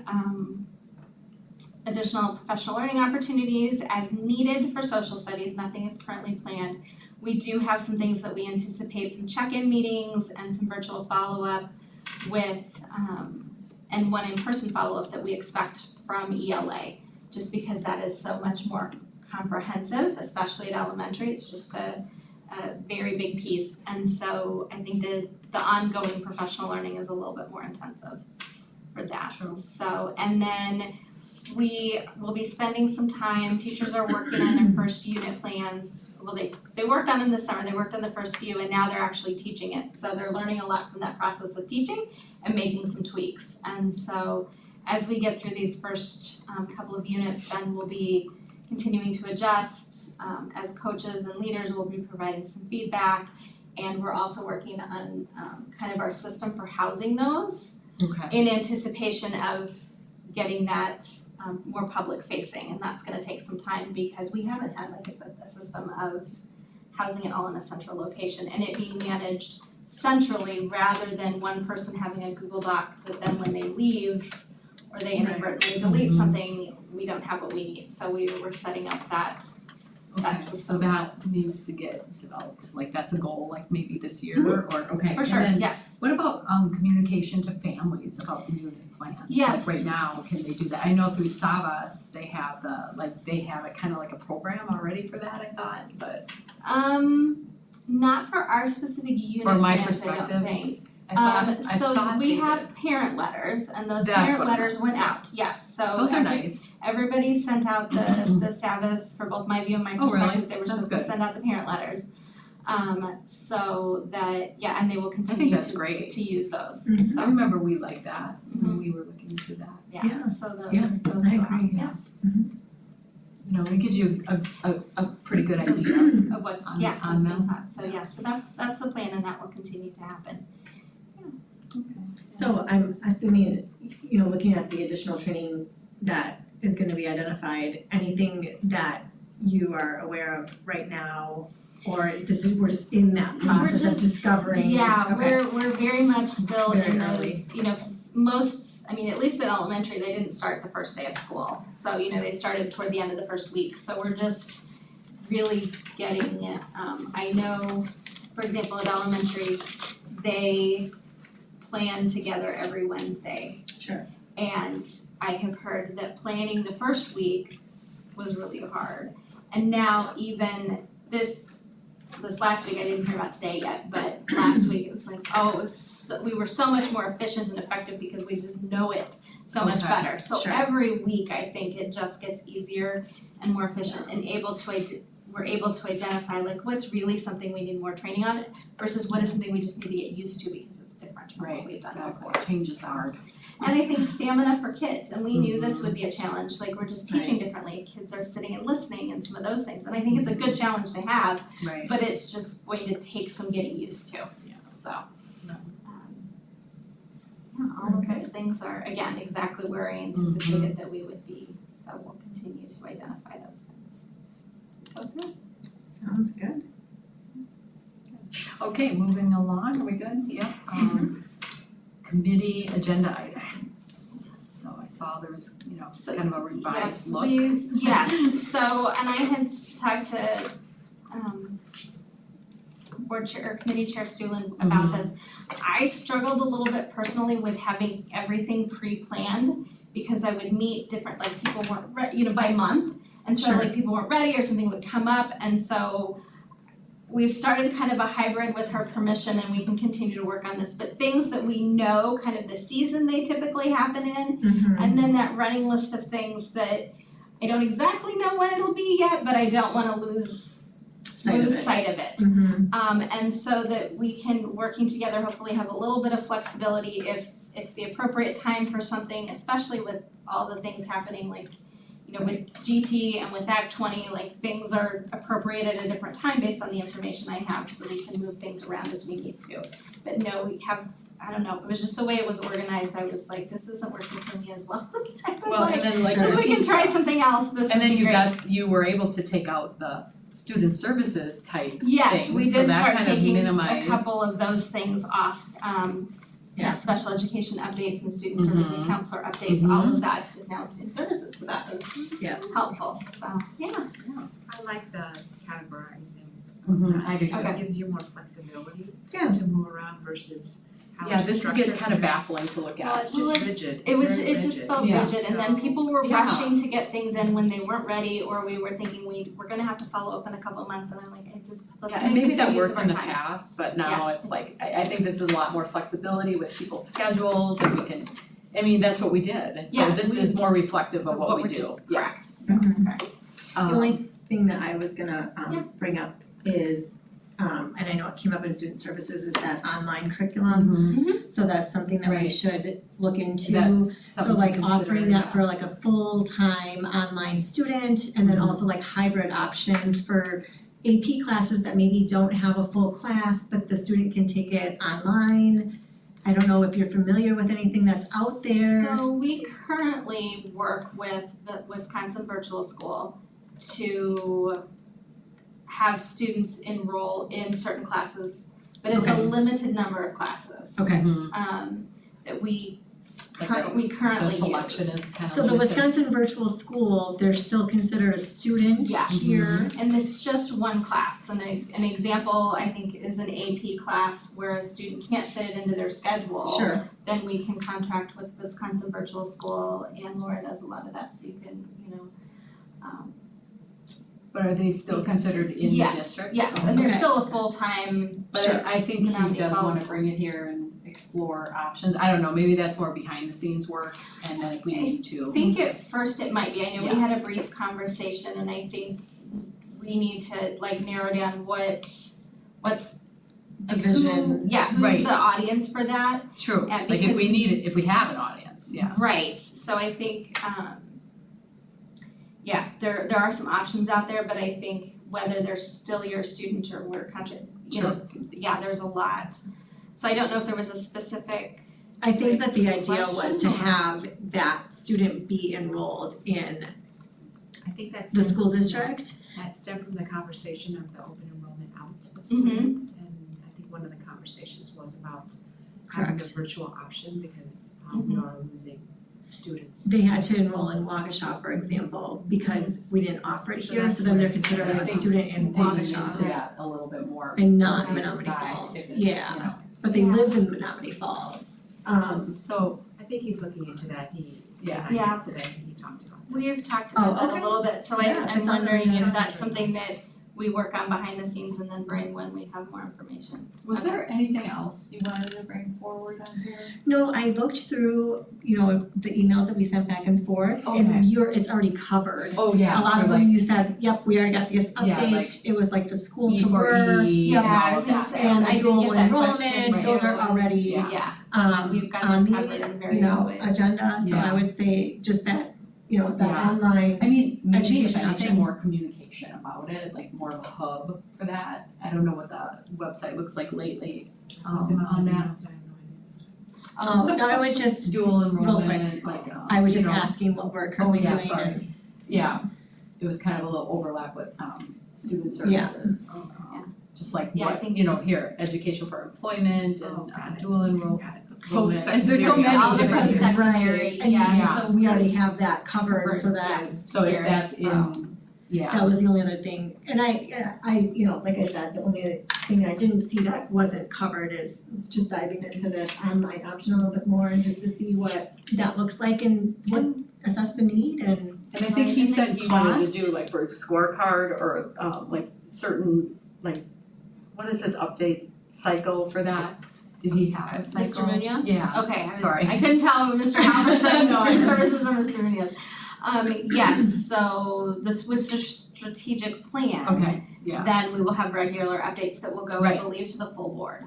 S3: additional professional learning opportunities as needed for social studies. Nothing is currently planned. We do have some things that we anticipate, some check-in meetings and some virtual follow-up with, and one in-person follow-up that we expect from ELA, just because that is so much more comprehensive, especially at elementary. It's just a very big piece, and so I think the ongoing professional learning is a little bit more intensive for that.
S2: Sure.
S3: So, and then we will be spending some time, teachers are working on their first unit plans. Well, they worked on them this summer, they worked on the first few, and now they're actually teaching it. So they're learning a lot from that process of teaching and making some tweaks. And so as we get through these first couple of units, then we'll be continuing to adjust. As coaches and leaders, we'll be providing some feedback. And we're also working on kind of our system for housing those
S2: Okay.
S3: in anticipation of getting that more public facing, and that's gonna take some time because we haven't had, like I said, a system of housing it all in a central location and it being managed centrally rather than one person having a Google Doc that then when they leave or they inadvertently delete something, we don't have what we need. So we're setting up that
S2: Okay,
S3: system.
S2: so that needs to get developed, like that's a goal, like maybe this year or, okay.
S3: For sure,
S2: And then
S3: yes.
S2: what about communication to families about the unit plans?
S3: Yes.
S2: Like right now, can they do that? I know through Savas, they have they have a kind of like a program already for that, I thought, but
S3: Not for our specific unit
S2: for my
S3: plans, I don't
S2: perspectives,
S3: think.
S2: I thought
S3: So we
S2: they
S3: have
S2: did.
S3: parent letters and those
S2: That's
S3: parent
S2: what I
S3: letters went out, yes, so
S2: Those are nice.
S3: everybody sent out the SAVIS for both My View and My
S2: Oh, really?
S3: Perspective, they were
S2: That's
S3: supposed to
S2: good.
S3: send out the parent letters. So that, and they will
S2: I think
S3: continue
S2: that's
S3: to
S2: great.
S3: use those,
S1: Mhm.
S3: so,
S2: I remember we liked that when we were looking into that.
S1: Yeah.
S3: so those
S1: Yeah,
S3: those
S1: I
S3: go out,
S1: agree.
S3: yeah,
S2: It gives you a pretty good idea.
S3: of what's,
S2: On-
S3: what's
S2: on
S3: being
S2: them.
S3: taught, so so that's the plan and that will continue to happen.
S1: So I'm assuming, looking at the additional training that is gonna be identified, anything that you are aware of right now Or we're just in that process of
S3: just-
S1: discovering?
S3: Yeah,
S1: Okay.
S3: we're very much still
S1: Very
S3: in
S1: early.
S3: those, you know, 'cause most, I mean, at least in elementary, they didn't start the first day of school. So, you know, they started toward the end of the first week, so we're just really getting it. I know, for example, at elementary, they plan together every Wednesday.
S1: Sure.
S3: And I have heard that planning the first week was really hard. And now even this last week, I didn't hear about today yet, but last week it was like, we were so much more efficient and effective because we just know it so much
S1: Okay,
S3: better. So
S1: sure.
S3: every week, I think it just gets easier and more efficient and we're able to identify like what's really something we need more training on versus what is something we just need to get used to because it's different from what we've done before.
S2: Change is hard.
S3: And I think stamina for kids, and we knew this would be a challenge, like we're just teaching differently, kids are sitting and listening and some of those things, and I think it's a good challenge to have,
S2: Right.
S3: but it's just going to take some getting used to,
S2: Yeah.
S3: so. Yeah, all of
S1: Okay.
S3: those things are, again, exactly where I anticipated that we would be, so we'll continue to identify those things as we go through.
S1: Sounds good.
S2: Okay, moving along, are we good? Yep. Committee agenda items. So I saw there was,
S3: So,
S2: kind of a revised look.
S3: Yes, so, and I had talked to, board chair, or committee chair Stulen about this. I struggled a little bit personally with having everything pre-planned, because I would meet different, like, people weren't by month, and so
S1: Sure.
S3: like people weren't ready or something would come up, and so we've started kind of a hybrid with her permission, and we can continue to work on this, but things that we know kind of the season they typically happen in,
S1: Mm-hmm.
S3: and then that running list of things that I don't exactly know when it'll be yet, but I don't wanna lose sight of it.
S1: Mm-hmm.
S3: And so that we can, working together, hopefully have a little bit of flexibility if it's the appropriate time for something, especially with all the things happening, like, with GT and with Act 20, like, things are appropriate at a different time based on the information I have, so we can move things around as we need to. But no, we have, I don't know, it was just the way it was organized, I was like, this isn't working for me as well as I would
S2: Well,
S3: like.
S2: and then like.
S3: So we can try something else, this
S2: And
S3: would
S2: then
S3: be great.
S2: you were able to take out the student services type
S3: Yes, we
S2: things, so
S3: did
S2: that
S3: start
S2: kind of
S3: taking a
S2: minimized-
S3: couple of those things off,
S1: Yeah.
S3: special education updates and student
S2: Mhm.
S3: services counselor updates, all of that is now student services, so that was
S1: Yeah.
S3: helpful, so, yeah.
S5: I like the categorizing.
S2: I do too.
S3: Okay.
S5: It gives you more flexibility
S1: Yeah.
S5: to move around versus how
S2: Yeah,
S5: it's
S2: this
S5: structured.
S2: gwas kind of baffling to look
S5: Well,
S2: at.
S5: it's just
S3: Well,
S5: rigid,
S3: It was,
S5: very
S3: it just
S5: rigid.
S3: felt
S2: Yeah.
S3: rigid, and then
S5: So-
S3: people were
S2: Yeah.
S3: rushing to get things in when they weren't ready, or we were thinking we're gonna have to follow up in a couple of months, and I'm like, let's
S2: Yeah, and
S3: make
S2: maybe
S3: the
S2: that
S3: use
S2: worked
S3: of our
S2: in the
S3: time.
S2: past, but now it's like, I think this is a lot more flexibility with people's schedules and we can, that's what we did. And so
S3: Yeah,
S2: this
S3: we-
S2: is more reflective of what we
S3: we're
S2: do.
S3: doing.
S2: Yeah.
S3: Correct,
S1: Mhm.
S3: correct.
S1: The only thing that I was gonna
S3: Yeah.
S1: bring up is, and I know it came up in student services, is that online curriculum.
S2: Mhm.
S1: So that's something that we
S2: Right.
S1: should look into.
S2: That's
S1: So
S2: something to
S1: like
S2: consider,
S1: offering that
S2: yeah.
S1: for like a full-time online student, and then
S2: Mhm.
S1: also like hybrid options for AP classes that maybe don't have a full class, but the student can take it online. I don't know if you're familiar with anything that's out there.
S3: So we currently work with the Wisconsin Virtual School to have students enroll in certain classes, but it's a
S1: Okay.
S3: limited number of classes.
S1: Okay.
S2: Mhm.
S3: That we
S2: Like
S3: currently
S2: The
S3: use.
S2: selection is kind of
S1: So the
S2: limited.
S1: Wisconsin Virtual School, they're still considered a student
S3: Yes.
S1: here.
S3: And it's just one class, and an example, I think, is an AP class where a student can't fit it into their schedule.
S1: Sure.
S3: Then we can contract with Wisconsin Virtual School, and Laura does a lot of that, so you can,
S2: But are they still considered in the district?
S3: Yes, and they're
S1: Okay.
S3: still a full-time,
S2: But I think he
S3: Menominee
S2: does wanna
S3: Falls.
S2: bring it here and explore options. I don't know, maybe that's more behind the scenes work and then if we need to.
S3: I think at first it might be, I know we
S2: Yeah.
S3: had a brief conversation, and I think we need to like narrow down what's
S1: The
S3: like who-
S1: vision.
S3: yeah, who's
S2: Right.
S3: the audience for that?
S2: True,
S3: And
S2: like if
S3: because
S2: we need it, if we have an audience, yeah.
S3: Right, so I think, there are some options out there, but I think whether they're still your student or we're there's a lot. So I don't know if there was a specific,
S1: I think that the idea was
S3: Question
S1: to
S3: or-
S1: have that student be enrolled in
S5: I think that's
S1: the school district.
S5: that stemmed from the conversation of the open enrollment of students. And I think one of the conversations was about having the
S1: Correct.
S5: virtual option because we are losing students.
S1: They had to enroll in Waukesha, for example, because we didn't offer it
S5: So
S1: here,
S5: that's
S1: so then they're
S5: where it's-
S1: considered
S2: I
S1: a
S2: think
S1: student in
S2: digging
S1: Waukesha
S2: into that a little bit more.
S1: and not
S3: Okay.
S1: Menominee
S2: Decide
S1: Falls,
S2: if it's,
S1: yeah,
S2: you know.
S1: but they live in Menominee Falls.
S2: So,
S5: I think he's looking into that. He
S2: Yeah.
S3: Yeah.
S5: today he talked about that.
S3: We've talked
S1: Oh,
S3: about that
S1: okay.
S3: a little bit, so
S1: Yeah,
S3: I'm
S1: it's on the
S3: wondering if
S1: radar.
S3: that's something that we work on behind the scenes and then bring when we have more information.
S2: was there anything else you wanted to bring forward on here?
S1: No, I looked through, the emails that we sent back and forth,
S2: Okay.
S1: and it's already covered.
S2: Oh, yeah.
S1: A lot of them you said, yep, we already got this
S2: Yeah,
S1: update,
S2: like
S1: it was like the school
S2: E
S1: to
S2: for
S1: work,
S2: E,
S1: yep,
S3: Yeah, I was gonna
S2: all
S3: say,
S1: and
S3: I
S1: the
S3: did
S1: dual
S3: get that question
S1: enrollment, those
S3: too.
S1: are already
S3: Yeah, we've got
S1: on
S3: this
S1: the,
S3: covered in various ways.
S1: agenda, so I
S2: Yeah.
S1: would say just that, the
S2: Yeah.
S1: online,
S2: I mean, maybe if
S1: Education
S2: anything,
S1: option.
S2: more communication about it, like more of a hub for that. I don't know what the website looks like lately, on that.
S1: no, it was just,
S2: Dual
S1: quick.
S2: enrollment, like,
S1: I was just
S2: you know,
S1: asking what we're currently
S2: yeah,
S1: doing and
S2: sorry. Yeah, it was kind of a little overlap with, student
S1: Yeah.
S2: services.
S3: Yeah.
S2: Just like
S3: Yeah, I
S2: what,
S3: think-
S2: here, education for employment
S5: Oh,
S2: and
S5: got it.
S2: dual enrollment.
S5: Got it.
S2: And there's so
S3: Yes,
S2: many
S3: all the
S2: different-
S3: post-secondary,
S1: right, and
S3: yeah,
S1: so we already have that covered, so that
S3: yes,
S2: So if
S3: here,
S2: that's
S3: so.
S2: in, yeah,
S1: that was the only other thing, and I, like I said, the only thing I didn't see that wasn't covered is just diving into this online option a little bit more and just to see what that looks like and assess the need and
S2: and I think he
S3: Right,
S2: said
S3: and
S2: he
S3: then
S2: wanted to
S3: cost?
S2: do like for a scorecard or like certain, like, what is his update cycle for that? Did he have a cycle?
S3: Mr. Munoz?
S2: Yeah.
S3: Okay,
S2: Sorry.
S3: I couldn't tell if Mr. Halverson,
S2: No, I
S3: student
S2: know.
S3: services or Mr. Munoz. Yes, so this was the strategic plan.
S2: Okay, yeah,
S3: Then we will have regular updates that will go, I
S2: Right.
S3: believe, to the full board.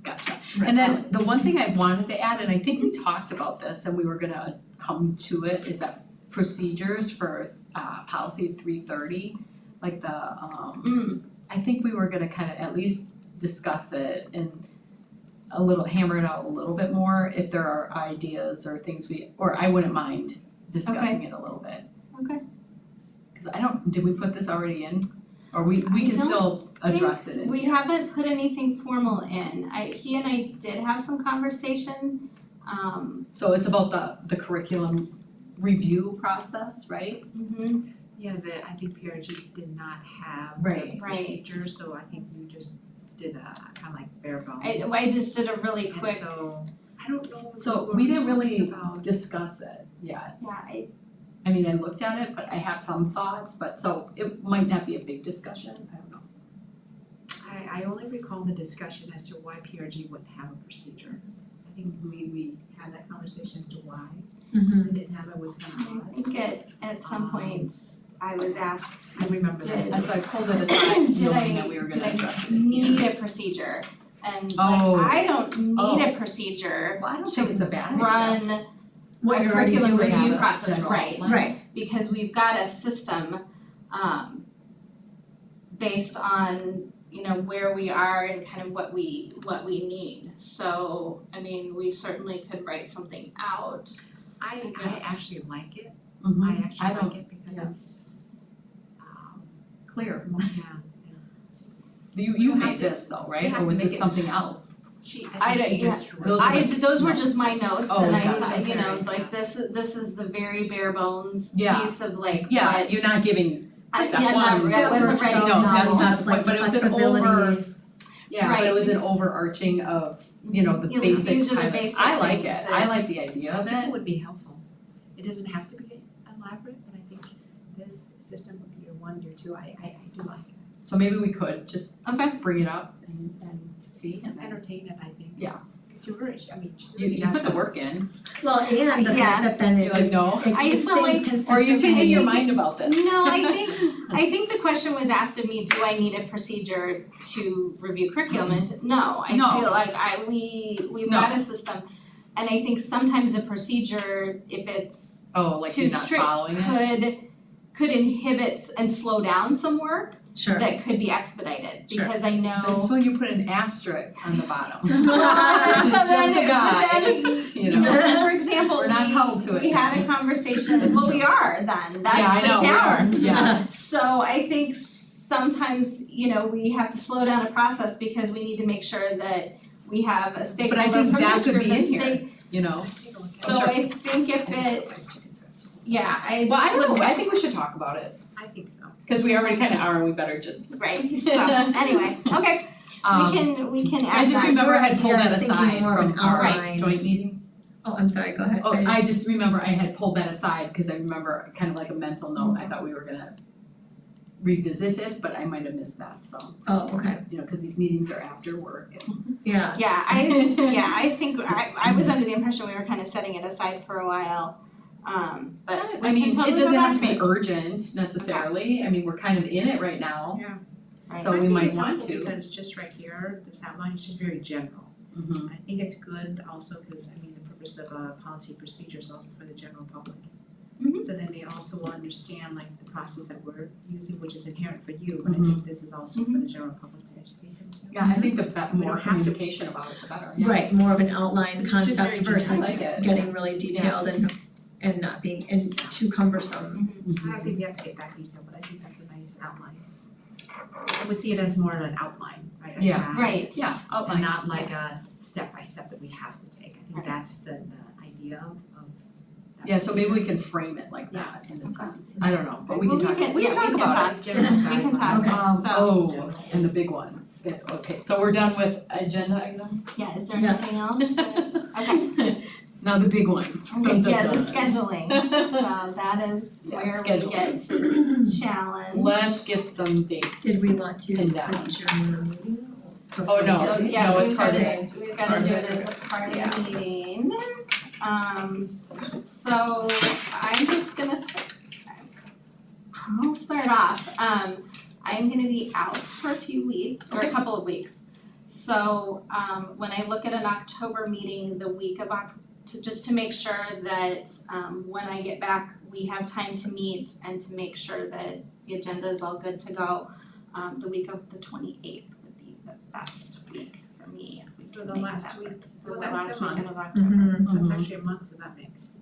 S2: gotcha. And then the one thing I wanted to add, and I think we talked about this and we were gonna come to it, is that procedures for policy 330, like the I think we were gonna kind of at least discuss it and hammer it out a little bit more if there are ideas or things or I wouldn't mind discussing it a little bit.
S3: Okay.
S2: Cause did we put this already in? Or we
S3: I
S2: can
S3: don't
S2: still address it in
S3: We
S2: here.
S3: haven't put anything formal in. He and I did have some conversation.
S2: So it's about the curriculum review process, right?
S5: Yeah, I think PRG did not have
S2: Right.
S5: the
S3: Right.
S5: procedure, so I think we just did a kind of like bare bones.
S3: I just did a really
S5: And
S3: quick,
S5: so, I don't know what
S2: So
S5: we
S2: we
S5: were
S2: didn't really
S5: talking about.
S2: discuss it yet.
S3: yeah,
S2: I mean, I looked at it, but I have some thoughts, but so it might not be a big discussion, I don't know.
S5: I only recall the discussion as to why PRG wouldn't have a procedure. I think we had that conversation as to why they didn't have it, was kind of
S3: I
S5: odd.
S3: think at some point I was asked,
S5: I remember that.
S3: Did-
S2: And so I pulled it aside,
S3: did
S2: knowing that we were gonna
S3: I
S2: address it in here.
S3: need a procedure? And
S2: Oh.
S3: like, I don't need
S2: Oh.
S3: a procedure
S2: Well, I don't
S3: to
S2: think it's a bad idea.
S3: run
S1: what
S3: a
S1: you're already
S3: curriculum
S1: doing.
S3: review
S2: have a
S3: process,
S2: general
S3: right?
S2: plan.
S1: Right,
S3: Because we've got a system, based on, where we are and kind of what we need. So, I mean, we certainly could write something out.
S5: I
S3: Yes.
S5: actually like it,
S2: Mhm.
S5: I
S2: I
S5: actually
S2: don't-
S5: like it because
S2: yeah.
S5: it's,
S2: Clear.
S5: yeah.
S2: You
S5: have
S2: made
S5: to-
S2: this though,
S5: you
S2: right?
S5: have
S2: Or
S5: to
S2: was
S5: make
S2: this
S5: it-
S2: something else?
S3: I
S5: I think
S3: don't-
S5: she
S3: yeah.
S5: just wrote.
S2: Those are
S3: Those were
S2: notes.
S3: just my notes
S2: Oh,
S3: and I
S2: gotcha.
S3: thought,
S5: Very,
S3: like this is the very bare bones
S2: Yeah.
S3: piece of like
S2: Yeah,
S3: what.
S2: you're not giving
S3: I-
S2: step
S3: yeah,
S2: one.
S3: no, I wasn't
S2: No,
S3: writing
S2: that's
S3: novel.
S2: not the point, but it was an
S1: flexibility.
S2: Yeah, but it was an overarching of, the basic
S3: These are the
S2: kind of,
S3: basic
S2: I like it,
S3: things
S2: I
S3: that-
S2: like the idea of
S5: I think
S2: it.
S5: it would be helpful. It doesn't have to be elaborate, but I think this system of year one, year two, I do like it.
S2: So maybe we could just
S3: Okay.
S2: bring it up and see and then
S5: Entertain it, I think.
S2: Yeah.
S5: If you were, I mean, she's
S2: you
S5: really
S2: put
S5: not
S2: the work in,
S1: Well, and the
S3: Yeah.
S1: fact that then
S2: you're
S1: it
S2: like,
S1: just,
S2: no,
S1: it
S3: I-
S1: stays
S3: well, like-
S1: consistent.
S2: or are you changing your
S3: I
S2: mind about this?
S3: No, I think the question was asked of me, do I need a procedure to review curriculum? And I said, no, I
S2: No.
S3: feel like we've
S2: No.
S3: got a system. And I think sometimes a procedure, if it's
S2: Oh, like
S3: too
S2: you're not
S3: strict,
S2: following it?
S3: could inhibit and slow down some work
S1: Sure.
S3: that could be expedited,
S1: Sure.
S3: because I know.
S2: That's when you put an asterisk on the bottom.
S3: So
S2: This is just
S3: then-
S2: a guide,
S3: but then,
S2: you know.
S3: for example,
S2: We're not held to it.
S3: we had a conversation,
S2: That's
S3: well,
S2: true.
S3: we are then,
S2: Yeah, I
S3: that's
S2: know,
S3: the
S2: we are.
S3: challenge.
S2: Yeah.
S3: So I think sometimes, we have to slow down a process because we need to make sure that we have a
S2: But I
S3: stakeholder
S2: think
S3: from
S2: that
S3: this
S2: could
S3: group
S2: be
S3: and
S2: in here, you know?
S3: So I think if it, yeah, I
S2: Well, I
S3: just
S2: don't
S3: would,
S2: know, I think we should talk about it,
S5: I think so.
S2: cause we already kinda are and we better just,
S3: right, so, anyway, okay, we can add
S2: I just
S3: that.
S2: remember I had pulled
S1: Yeah, I
S2: that
S1: was thinking
S2: aside
S1: more of an
S2: from our
S1: outline.
S2: joint meetings.
S1: Oh, I'm sorry, go ahead.
S2: Oh, I just remember I had pulled that aside, cause I remember kind of like a mental note, I thought we were gonna revisit it, but I might have missed that, so,
S1: Oh, okay,
S2: you know, cause these meetings are after work and.
S1: yeah,
S3: I think, I was under the impression we were kind of setting it aside for a while, but
S2: I
S3: we can
S2: mean,
S3: totally
S2: it
S3: go
S2: doesn't
S3: back
S2: have to
S3: to
S2: be urgent necessarily, I mean, we're kind of in it right now,
S3: Right.
S2: so we might want to.
S5: Because just right here, this outline is just very general.
S2: Mhm.
S5: I think it's good also because, I mean, the purpose of a policy procedure is also for the general public.
S3: Mhm.
S5: So then they also will understand like the process that we're using, which is inherent for you, but I think this is also for the general public to educate them too.
S2: Yeah, I think the
S5: We
S2: more
S5: don't have to-
S2: communication about it, the better, yeah.
S1: right, more of an outline
S5: It's just very
S1: concept
S5: general.
S1: versus
S2: I like it.
S1: getting really detailed and not being, and too cumbersome.
S5: I think we have to get back detailed, but I think that's a nice outline. I would see it as more of an outline, right? A
S2: Yeah.
S5: guide,
S3: Right.
S2: Yeah,
S5: And
S2: outline.
S5: not like a step by step that we have to take. I think
S3: Right.
S5: that's the idea of that.
S2: Yeah, so maybe we can frame it like that in a sense, I don't know, but we
S3: Well,
S2: can talk, we can
S3: yeah,
S2: talk about it.
S5: General
S3: We can talk.
S5: guidelines.
S3: So-
S2: Oh, and the big one, okay, so we're done with agenda items?
S3: Yeah, is there
S1: Yeah.
S3: anything else? Okay.
S2: Now the big one.
S3: Okay,
S2: Dun, dun,
S3: yeah, the
S2: dun.
S3: scheduling, so that is
S2: Yeah,
S3: where we
S2: scheduling.
S3: get to challenge.
S2: Let's get some dates.
S1: Did we want to
S2: Pinned
S1: put
S2: down.
S1: during the meeting?
S2: Oh, no.
S3: So,
S2: No,
S3: yeah,
S2: it's
S3: we've
S2: part of
S3: gotta,
S2: it.
S3: we've gotta do it as a part of the meeting. So I'm just gonna I'll start off, I'm gonna be out for a few weeks, or a couple of weeks. So, when I look at an October meeting, the week of just to make sure that, when I get back, we have time to meet and to make sure that the agenda is all good to go. The week of the 28th would be the best week for me, if we
S5: So
S3: can
S5: the
S3: make
S5: last
S3: that
S5: week,
S3: work.
S5: well,
S3: The
S5: that's
S3: last
S5: a month.
S3: weekend of October.
S1: Mhm.
S2: Mhm.
S5: That's actually a month, so that makes.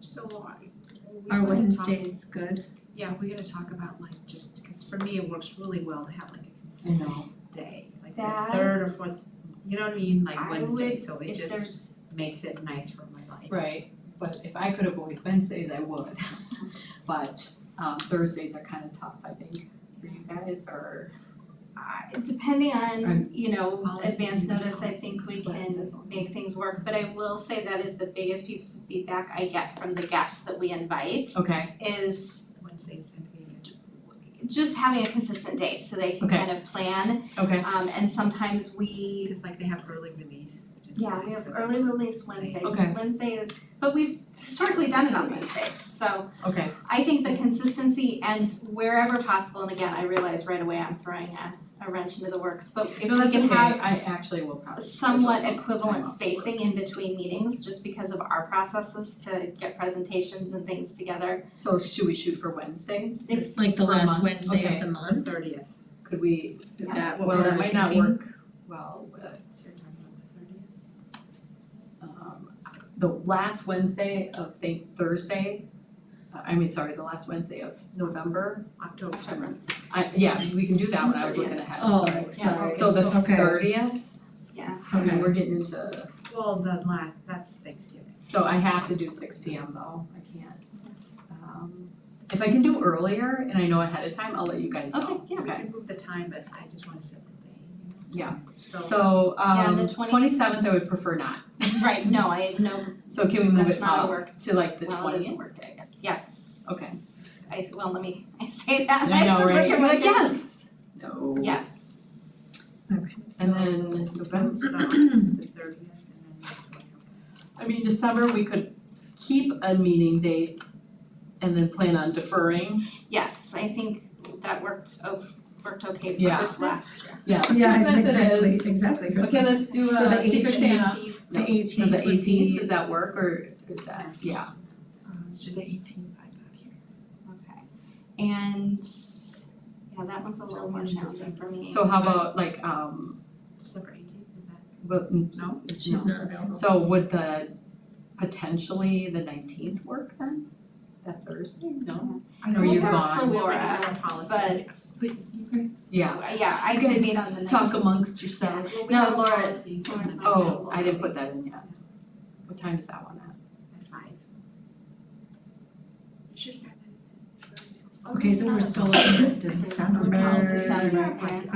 S5: So
S1: Are
S5: we wanna talk-
S1: Wednesdays good?
S5: Yeah, we're gonna talk about like just, because for me, it works really well to have like a
S2: I
S5: consistent
S2: know,
S5: day, like the
S3: That-
S5: third or fourth, you know what I mean, like
S3: I
S5: Wednesday,
S3: would-
S5: so it
S3: if
S5: just
S3: there's,
S5: makes it nice for my life.
S2: right, but if I could avoid Wednesdays, I would. But Thursdays are kind of tough, I think, for you guys, or,
S3: depending on,
S2: Right.
S5: Policy.
S3: advance notice, I think we
S2: But
S3: can
S2: that's all.
S3: make things work, but I will say that is the biggest piece of feedback I get from the guests that we invite,
S2: okay,
S3: is
S5: Wednesdays tend to be good.
S3: just having a consistent day, so they can
S2: Okay.
S3: kind of plan,
S2: okay,
S3: and sometimes we,
S5: Because like they have early release, which is
S3: yeah, we
S5: nice
S3: have
S5: for
S3: early
S5: them.
S3: release Wednesdays,
S2: Okay.
S3: Wednesdays, but we've historically done it on Wednesdays, so
S2: okay,
S3: I think the consistency and wherever possible, and again, I realize right away I'm throwing a wrench into the works, but if
S2: no,
S3: we
S2: that's
S3: can
S2: okay,
S3: have
S2: I actually will probably
S3: somewhat
S2: schedule some
S3: equivalent
S2: time off
S3: spacing in between meetings, just because of our processes to get presentations and things together.
S2: So should we shoot for Wednesdays?
S3: If-
S1: Like the
S2: Per
S1: last
S2: month?
S1: Wednesday
S2: Okay.
S1: of the month?
S5: 30th.
S2: Could we,
S1: Is that what
S2: well,
S1: we're
S2: that might not
S1: thinking?
S2: work well with
S5: So you're talking about the 30th?
S2: the last Wednesday of Thursday, the last Wednesday of November.
S5: October.
S2: Yeah, we can do that one, I was looking ahead,
S1: Oh,
S2: sorry.
S1: sorry.
S2: So the
S1: Okay.
S2: 30th,
S3: Yeah,
S2: okay, we're getting into,
S5: Well, that's Thanksgiving.
S2: so I have to do 6 p.m. though, I can't. If I can do earlier and I know ahead of time, I'll let you guys know.
S3: Okay, yeah.
S5: We can move the time, but I just wanna set the day,
S2: Yeah.
S5: So.
S2: So,
S3: Yeah, the
S2: 27th I would prefer not.
S3: right, no, I know,
S2: So can we move
S3: That's
S2: it
S3: not a
S2: up
S3: work-
S2: to like the 20th?
S3: well, it is a work day, I guess, yes.
S2: Okay.
S3: I say that,
S2: I know,
S3: should look
S2: right?
S3: at
S2: You're
S3: my
S2: like,
S3: calendar.
S2: yes. No.
S3: Yes,
S1: Okay.
S2: And then
S5: So
S2: November,
S5: it's about the 30th and then the 20th.
S2: I mean, December, we could keep a meeting date and then plan on deferring.
S3: yes, I think that worked okay for
S2: Yeah.
S3: us last year.
S2: Yeah,
S1: Yeah,
S2: Christmas it
S1: exactly,
S2: is.
S1: exactly, Christmas.
S2: Okay, let's do
S1: So the
S2: Secret
S1: 18th.
S2: Santa.
S1: The
S2: No,
S1: 18th
S2: So the
S1: would be-
S2: 18th, does that work or is that, yeah,
S5: Just.
S1: The 18th, I'm not here.
S3: Okay, and, yeah, that one's a little more challenging for me.
S2: so how about like,
S5: December 18th, is that?
S2: but,
S5: No?
S1: She's not available.
S2: So would potentially the 19th work then? that Thursday, no?
S5: I know
S2: Or
S5: we
S2: you're
S5: have-
S2: gone.
S5: we have
S3: Laura,
S5: our policy,
S3: but-
S5: yes.
S4: But you guys,
S2: Yeah,
S3: Yeah, I
S2: You
S3: can
S2: guys
S3: meet on the 19th.
S2: talk amongst yourselves.
S5: Well, we
S3: No,
S5: have a
S3: Laura-
S5: policy on
S3: Laura's
S5: the
S3: not
S5: night.
S2: Oh, I didn't put that in yet. What time does that one at?
S5: At 5. You should have done it.
S1: Okay, so we're still looking at December.
S3: December,
S1: Okay.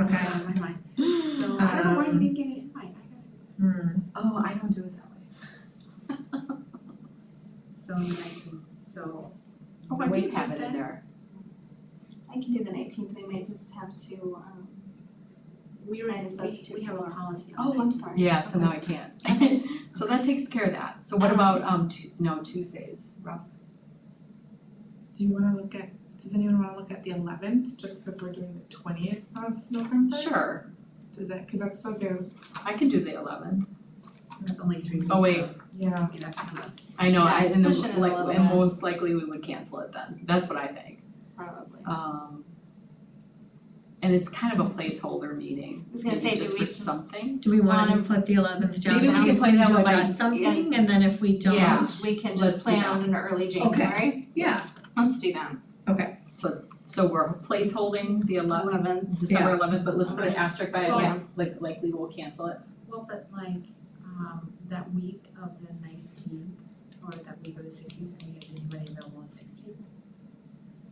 S5: My mind. So I don't know why you didn't get an invite, I got it.
S2: Oh, I don't do it that way.
S5: So 19, so.
S2: Oh, I do have it in there.
S3: I can do the 19th, we may just have to,
S5: We we have a policy on
S3: oh, I'm sorry.
S2: Yeah, so now I can't. So that takes care of that. So what about, Tuesdays, Rough?
S4: do you wanna look at, does anyone wanna look at the 11th, just because we're doing the 20th of November?
S2: Sure,
S4: Does that, cause that's so good.
S2: I can do the 11th.
S5: That's only 3 weeks.
S2: Oh, wait.
S4: Yeah.
S5: Okay, that's enough.
S2: I know,
S3: Yeah,
S2: I,
S3: it's
S2: and
S3: pushing it a little
S2: and
S3: bit.
S2: most likely we would cancel it then. That's what I think.
S3: Probably.
S2: And it's kind of a placeholder meeting.
S3: I was gonna
S2: maybe
S3: say, do
S2: just
S3: we
S2: for
S3: just-
S2: something.
S1: Do we wanna
S3: Wanna-
S1: just put the 11th down
S2: Maybe we
S1: in
S2: can
S1: case
S2: play
S1: we need
S2: that
S1: to
S2: one by-
S1: adjust something, and then if we don't,
S2: Yeah.
S3: We can
S2: Let's
S3: just
S2: do
S3: plan on an early January.
S1: yeah,
S3: Let's do that.
S2: So we're placeholding the 11th, December 11th, but let's put an asterisk by it,
S3: Yeah.
S2: like we will cancel it.
S5: Well, but like, that week of the 19th, or that week of the 16th, I mean, is anybody available on 16th?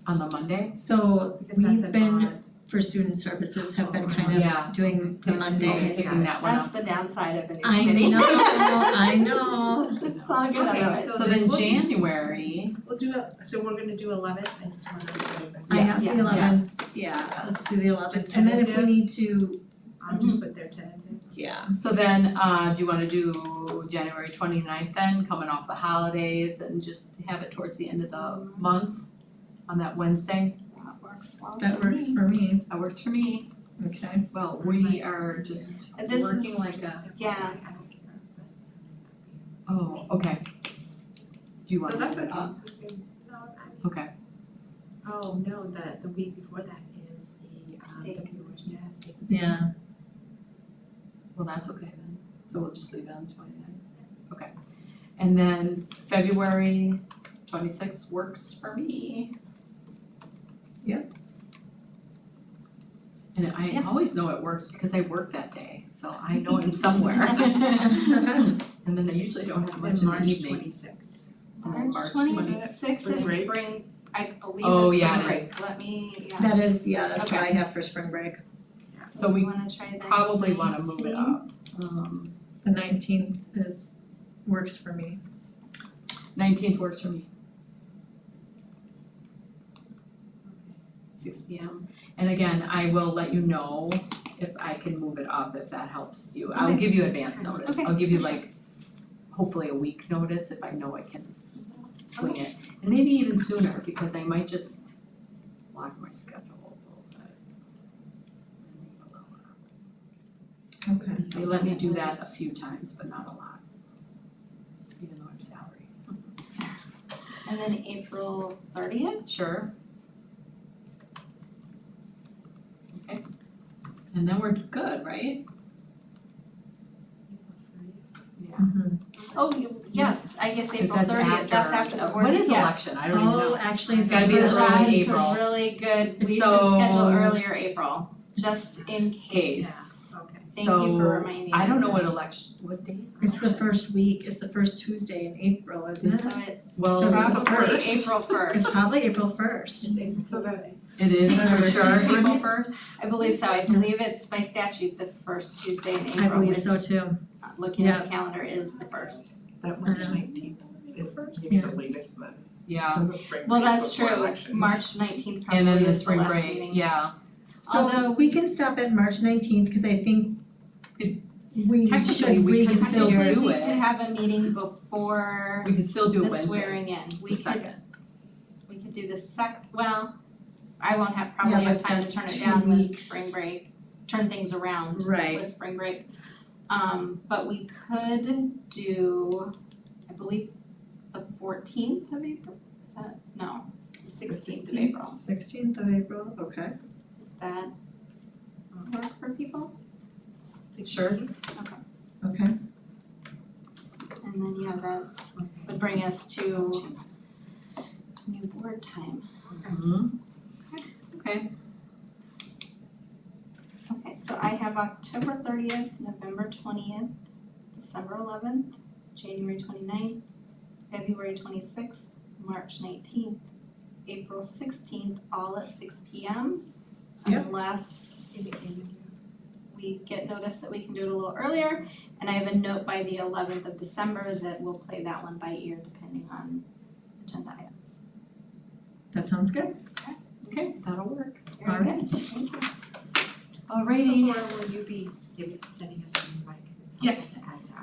S2: On the Monday?
S1: so
S5: Because that's
S1: we've
S5: an
S1: been,
S5: odd.
S1: for student services, have been kind
S2: Yeah.
S1: of doing the
S2: Okay,
S1: Mondays.
S2: picking that one
S3: That's
S2: up.
S3: the downside of a new
S1: I
S3: committee.
S1: know, I know,
S3: It's all good
S5: Okay,
S3: otherwise.
S2: So then
S5: we'll just-
S2: January,
S5: We'll do so we're gonna do 11th, I just wanna say that.
S1: I have the
S2: Yes.
S1: 11th, yeah, let's do the 11th,
S5: Just
S1: and then if we
S5: tentative?
S1: need to,
S5: I'll just put their tentative.
S1: yeah,
S2: so then, do you wanna do January 29th then, coming off the holidays and just have it towards the end of the month on that Wednesday?
S3: That works well.
S1: that works for me,
S2: That works for me.
S1: okay.
S2: Well, we are just
S3: And this
S2: working
S3: is-
S2: like a,
S3: yeah.
S5: I don't care, but
S2: oh, okay. Do you want
S5: So
S2: to
S5: that's
S2: move it
S5: okay.
S2: up?
S5: No,
S2: Okay,
S5: oh, no, the week before that is the
S3: State.
S5: WHS, state.
S1: Yeah,
S2: well, that's okay then. So we'll just leave it on the 29th. Okay. And then February 26th works for me.
S1: Yep.
S2: And I
S3: Yes.
S2: always know it works because I work that day, so I know I'm somewhere. And then I usually don't have much in the
S5: March
S2: evenings.
S5: 26th.
S2: And then
S3: March
S2: March
S3: 26th
S4: Spring
S3: is
S4: break.
S3: spring, I believe
S2: Oh,
S3: is
S2: yeah,
S3: spring
S2: it
S3: break,
S2: is.
S3: let me, yeah.
S1: that is, yeah, that's what
S2: Okay.
S1: I have for spring break,
S2: So we
S3: wanna try the
S2: probably wanna move it
S3: 19th?
S2: up.
S1: the 19th works for me.
S2: 19th works for me. 6 p.m. And again, I will let you know if I can move it up, if that helps you. I'll
S3: Okay.
S2: give you advance notice.
S3: Okay.
S2: I'll give you like, hopefully a week notice if I know I can swing it. And maybe even sooner, because I might just block my schedule a little bit.
S1: Okay.
S2: They let me do that a few times, but not a lot, even though I'm salary.
S3: And then April 30th?
S2: Sure. Okay. And then we're good, right? Yeah.
S1: Mhm.
S3: Oh, yes, I guess April
S2: Because
S3: 30th, that's after the board,
S2: When is
S3: yes.
S2: election? I don't even know.
S1: Oh, actually,
S2: It's
S1: it's
S2: gotta be
S1: the
S2: the
S1: first
S2: early
S1: one.
S2: April.
S3: That's really good, we should
S2: So-
S3: schedule earlier April, just in case.
S2: Case.
S5: Okay.
S3: Thank you for
S2: So,
S3: reminding me.
S2: I don't know
S3: of
S2: what
S3: that.
S2: election, what day is
S1: It's the
S2: election?
S1: first week, it's the first Tuesday in April, isn't it?
S3: So it's
S2: Well,
S1: So
S4: About the
S3: hopefully
S4: first.
S3: April 1st.
S1: It's probably April 1st.
S4: So that,
S2: it is for sure, April 1st?
S3: I believe so, I believe it's by statute the first Tuesday in April,
S1: I believe
S3: which,
S1: so too.
S3: looking at the calendar, is the first.
S4: that March
S1: I know.
S4: 19th is maybe the latest then,
S2: Yeah,
S4: because of spring
S3: Well,
S4: break
S3: that's
S4: before
S3: true,
S4: elections.
S3: March 19th
S2: and
S3: probably
S2: then the
S3: is the
S2: spring
S3: last
S2: break,
S3: meeting.
S2: yeah.
S1: So
S3: Although-
S1: we can stop at March 19th, cause I think
S2: Could-
S1: we
S2: technically
S1: should
S2: we could still
S1: reconsider.
S2: do
S3: We
S2: it.
S3: could have a meeting before
S2: We could still do it
S3: the
S2: Wednesday,
S3: swearing in, we
S2: the
S3: could,
S2: second.
S3: we could do the well, I won't have, probably
S1: Yeah,
S3: have
S1: but
S3: time to
S1: that's
S3: turn it
S1: 2
S3: down with
S1: weeks.
S3: spring break, turn things around
S1: Right.
S3: with spring break. But we could do, I believe, the 14th of April, is that, no, the 16th of April,
S1: 16th of April, okay.
S3: is that work for people?
S2: Sure.
S1: Okay,
S3: And then, yeah, that's, would bring us to new board time.
S2: Mhm. Okay,
S3: Okay, so I have October 30th, November 20th, December 11th, January 29th, February 26th, March 19th, April 16th, all at 6 p.m.
S1: Yep.
S3: Unless we get notice that we can do it a little earlier. And I have a note by the 11th of December that we'll play that one by ear depending on agenda items.
S1: That sounds good.
S2: okay, that'll work.
S3: Very
S1: All right.
S3: good, thank you.
S2: Alrighty,
S5: So Laura, will you be sending us an invite?
S4: Yes.
S5: To add to our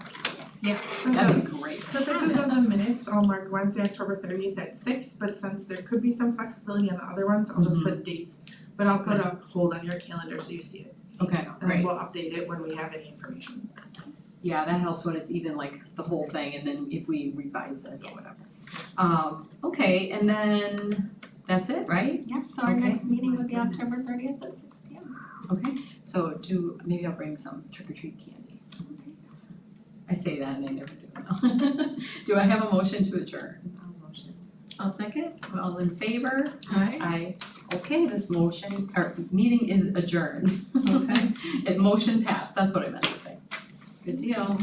S4: Yeah.
S2: that'd be great.
S4: Purposes of the minutes, I'll mark Wednesday, October 30th at 6, but since there could be some flexibility on the other ones, I'll just put dates. But I'll put a hold on your calendar so you see it.
S2: Okay,
S4: And
S2: great.
S4: then we'll update it when we have any information.
S2: Yeah, that helps when it's even like the whole thing and then if we revise it or whatever. Okay, and then that's it, right?
S3: Yes, so our
S2: Okay.
S3: next meeting
S5: My
S3: would be
S5: goodness.
S3: October 30th at 6 p.m.
S2: Okay, so maybe I'll bring some trick or treat candy. I say that and I never do. Do I have a motion to adjourn?
S5: motion.
S1: I'll second.
S2: All in favor?
S1: Aye.
S2: Aye. Okay, this meeting is adjourned.
S1: Okay.
S2: Motion passed, that's what I meant to say. Good deal.